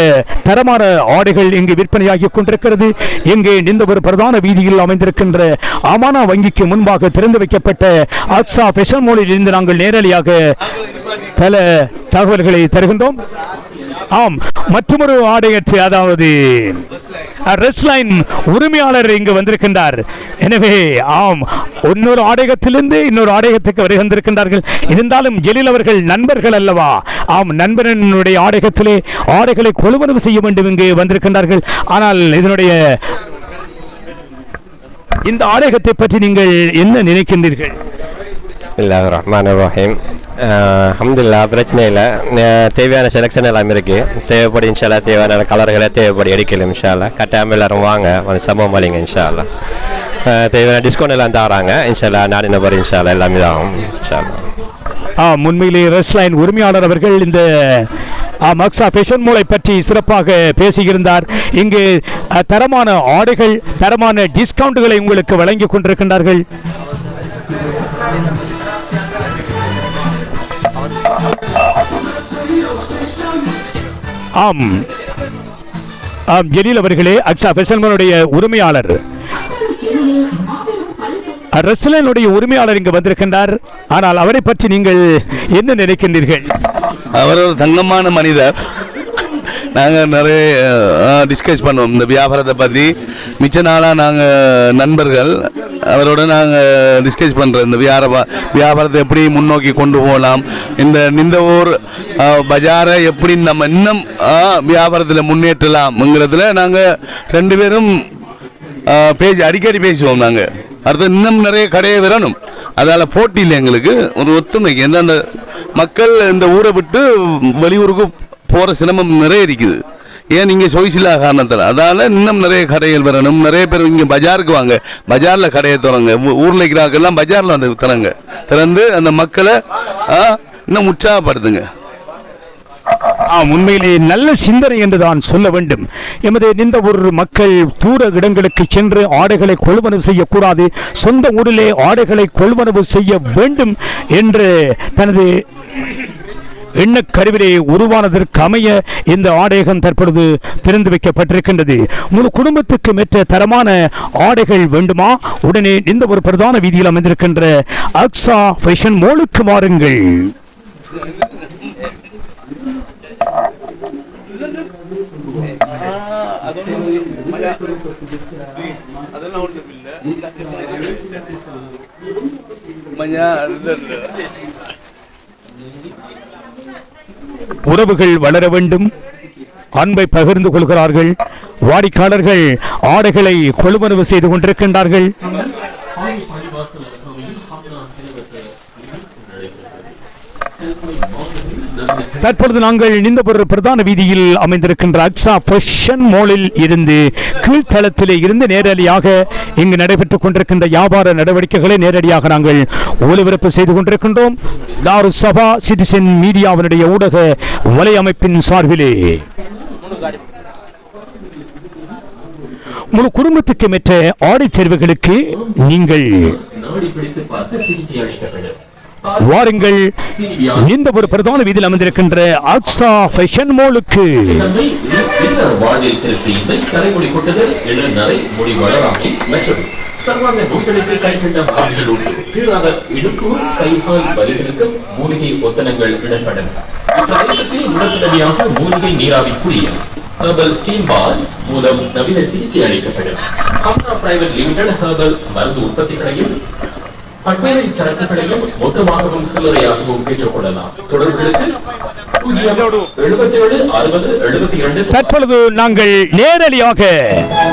தரமான ஆடைகள் இங்கு விற்பனையாகி கொண்டிருக்கிறது. இங்கே இந்த ஒரு பிரதான வீதியில் அமைந்திருக்கின்ற அமானா வங்கிக்கு முன்பாக திறந்து வைக்கப்பட்ட அக்ஸா ஃபேஷன் மாலில் இருந்து நாங்கள் நேரடியாக பல தகவல்களை தருகின்றோம். மற்றொரு ஆடையற்று, அதாவது ரெஸ்லைன் உரிமையாளர் இங்கு வந்திருக்கின்றார். எனவே இன்னொரு ஆடையத்திலிருந்து இன்னொரு ஆடையத்துக்கு வருகின்றிருக்கின்றார்கள். இருந்தாலும் ஜலீல் அவர்கள் நண்பர்கள் அல்லவா? நண்பனுடைய ஆடையத்திலே ஆடைகளை கொள்வனவு செய்ய வேண்டும் இங்கு வந்திருக்கின்றார்கள். ஆனால் இதனுடைய இந்த ஆடையத்தை பற்றி நீங்கள் என்ன நினைக்கின்றீர்கள்? பிஸ்மில்லாஹிர் ரஹ்மானிர் ரஹீம். அல்ஹம்துலில்லாஹ், பிரச்சனை இல்லை. தேவையான செலெக்ஷன் எல்லாமே இருக்குது. தேவைப்படும் இன்ஷால்லா, தேவையான கலர்களை தேவைப்படி எடுக்கலாம் இன்ஷால்லா. கட்டாயம் எல்லாரும் வாங்க, வந்து சம்பவம் வலிங்க இன்ஷால்லா. தேவையான டிஸ்கவுண்ட் எல்லாம் தராங்க இன்ஷால்லா. நாடு நபர் இன்ஷால்லா எல்லாமே தான் இன்ஷால்லா. உண்மையிலே ரெஸ்லைன் உரிமையாளர் அவர்கள் இந்த அக்ஸா ஃபேஷன் மாலை பற்றி சிறப்பாக பேசியிருந்தார். இங்கு தரமான ஆடைகள், தரமான டிஸ்கவுண்டுகளை உங்களுக்கு வழங்கி கொண்டிருக்கின்றார்கள். ஜலீல் அவர்களே, அக்ஸா ஃபேஷன் மாலுடைய உரிமையாளர், ரெஸ்லைனுடைய உரிமையாளர் இங்கு வந்திருக்கின்றார். ஆனால் அவரை பற்றி நீங்கள் என்ன நினைக்கின்றீர்கள்? அவர் ஒரு தங்கமான மனிதர். நாங்கள் நிறைய டிஸ்கஸ் பண்ணுவோம் இந்த வியாபாரத்தை பற்றி. மிச்ச நாளாக நாங்கள் நண்பர்கள் அவரோட நாங்கள் டிஸ்கஸ் பண்ணுறோம் இந்த வியாபாரத்தை எப்படி முன்னோக்கி கொண்டு போகலாம், இந்த ஊர் பஜாரை எப்படி நம்ம இன்னும் வியாபாரத்தில் முன்னேற்றலாம்ங்கிறதுல நாங்கள் 2 பேரும் அடிக்கடி பேசுவோம். நாங்கள் அடுத்து இன்னும் நிறைய கடையை வரணும், அதால் போட்டி இல்லை எங்களுக்கு, ஒரு ஒத்துமைக்கு. எந்தெந்த மக்கள் இந்த ஊரை விட்டு வெளியூருக்கு போகிற சிரமம் நிறைய இருக்குது, ஏன் இங்கே சொய்சில்லா காரணத்தில். அதால் இன்னும் நிறைய கடைகள் வரணும். நிறைய பேர் இங்கே பஜாருக்கு வாங்க, பஜாரில் கடையை திறங்க, ஊரில் இருக்கிறாக்கெல்லாம் பஜாரில் வந்து திறந்து அந்த மக்களை இன்னும் உற்சாகப்படுத்துங்க. உண்மையிலே நல்ல சிந்தனை என்றுதான் சொல்ல வேண்டும். எமது இந்த ஒரு மக்கள் தூர இடங்களுக்கு சென்று ஆடைகளை கொள்வனவு செய்யக்கூடாது, சொந்த ஊரிலே ஆடைகளை கொள்வனவு செய்ய வேண்டும் என்று தனது எண்ணக்கருவிலே உருவானதற்கு அமைய இந்த ஆடையகம் தற்பொழுது திறந்து வைக்கப்பட்டிருக்கின்றது. முழு குடும்பத்துக்கு மெத்த தரமான ஆடைகள் வேண்டுமா? உடனே இந்த ஒரு பிரதான வீதியில் அமைந்திருக்கின்ற அக்ஸா ஃபேஷன் மாலுக்கு வாருங்கள். உறவுகள் வளர வேண்டும், அன்பை பகிர்ந்து கொள்கிறார்கள். வாடிக்கையாளர்கள் ஆடைகளை கொள்வனவு செய்து கொண்டிருக்கின்றார்கள். தற்பொழுது நாங்கள் இந்த ஒரு பிரதான வீதியில் அமைந்திருக்கின்ற அக்ஸா ஃபேஷன் மாலில் இருந்து கீழ்த்தளத்திலே இருந்து நேரடியாக இங்கு நடைபெற்றுக் கொண்டிருக்கின்ற வியாபார நடவடிக்கைகளை நேரடியாக நாங்கள் ஒளிபரப்பு செய்து கொண்டிருக்கின்றோம். தாருஸ் சபா சிட்டிசன் மீடியாவினுடைய ஊடக வலையமைப்பின் சார்பிலே முழு குடும்பத்துக்கு மெற்ற ஆடை தேர்வுகளுக்கு நீங்கள் வாருங்கள். இந்த ஒரு பிரதான வீதியில் அமைந்திருக்கின்ற அக்ஸா ஃபேஷன் மாலுக்கு. சர்வாங்க நோய்களுக்கு கைகண்ட மாறுகள் உண்டு. கீழாக இடுக்கும் கைகால் வலிகளுக்கும் மூலிகை ஒத்தனங்கள் இடம்பெறும். இப்பிரதேசத்தில் உடனடியாக மூலிகை நீராவி குளியல் ஹெர்பல் ஸ்டீம் பால் மூலம் நவீன சிகிச்சை அளிக்கப்படும். ஹம்னா பிரைவேட் லிமிடெட் ஹெர்பல் மருந்து உற்பத்திகளையும் பல்வேறு சரக்குகளையும் மொத்தமாகவும் சில்லறையாகவும் பெற்றுக்கொள்ளலாம். தொடர்புகளுக்கு தற்பொழுது நாங்கள் நேரடியாக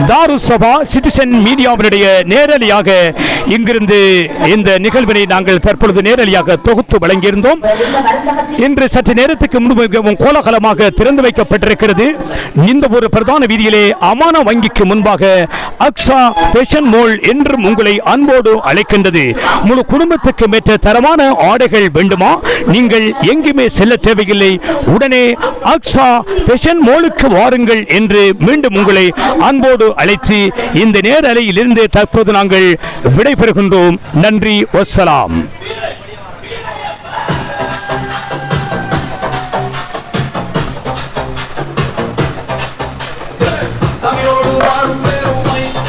தாருஸ் சபா சிட்டிசன் மீடியாவினுடைய நேரடியாக இங்கிருந்து இந்த நிகழ்வினை நாங்கள் தற்பொழுது நேரடியாக தொகுத்து வழங்கியிருந்தோம். இன்று சற்று நேரத்துக்கு முன்பு மிகவும் கோலாகலமாக திறந்து வைக்கப்பட்டிருக்கிறது. இந்த ஒரு பிரதான வீதியிலே அமானா வங்கிக்கு முன்பாக அக்ஸா ஃபேஷன் மால் என்றும் உங்களை அன்போடு அழைக்கின்றது. முழு குடும்பத்துக்கு மேற்ற தரமான ஆடைகள் வேண்டுமா? நீங்கள் எங்குமே செல்ல தேவையில்லை, உடனே அக்ஸா ஃபேஷன் மாலுக்கு வாருங்கள் என்று மீண்டும் உங்களை அன்போடு அழைத்து இந்த நேரலையில் இருந்து தற்போது நாங்கள் விடைபெறுகின்றோம். நன்றி, வஸ்ஸலாம்.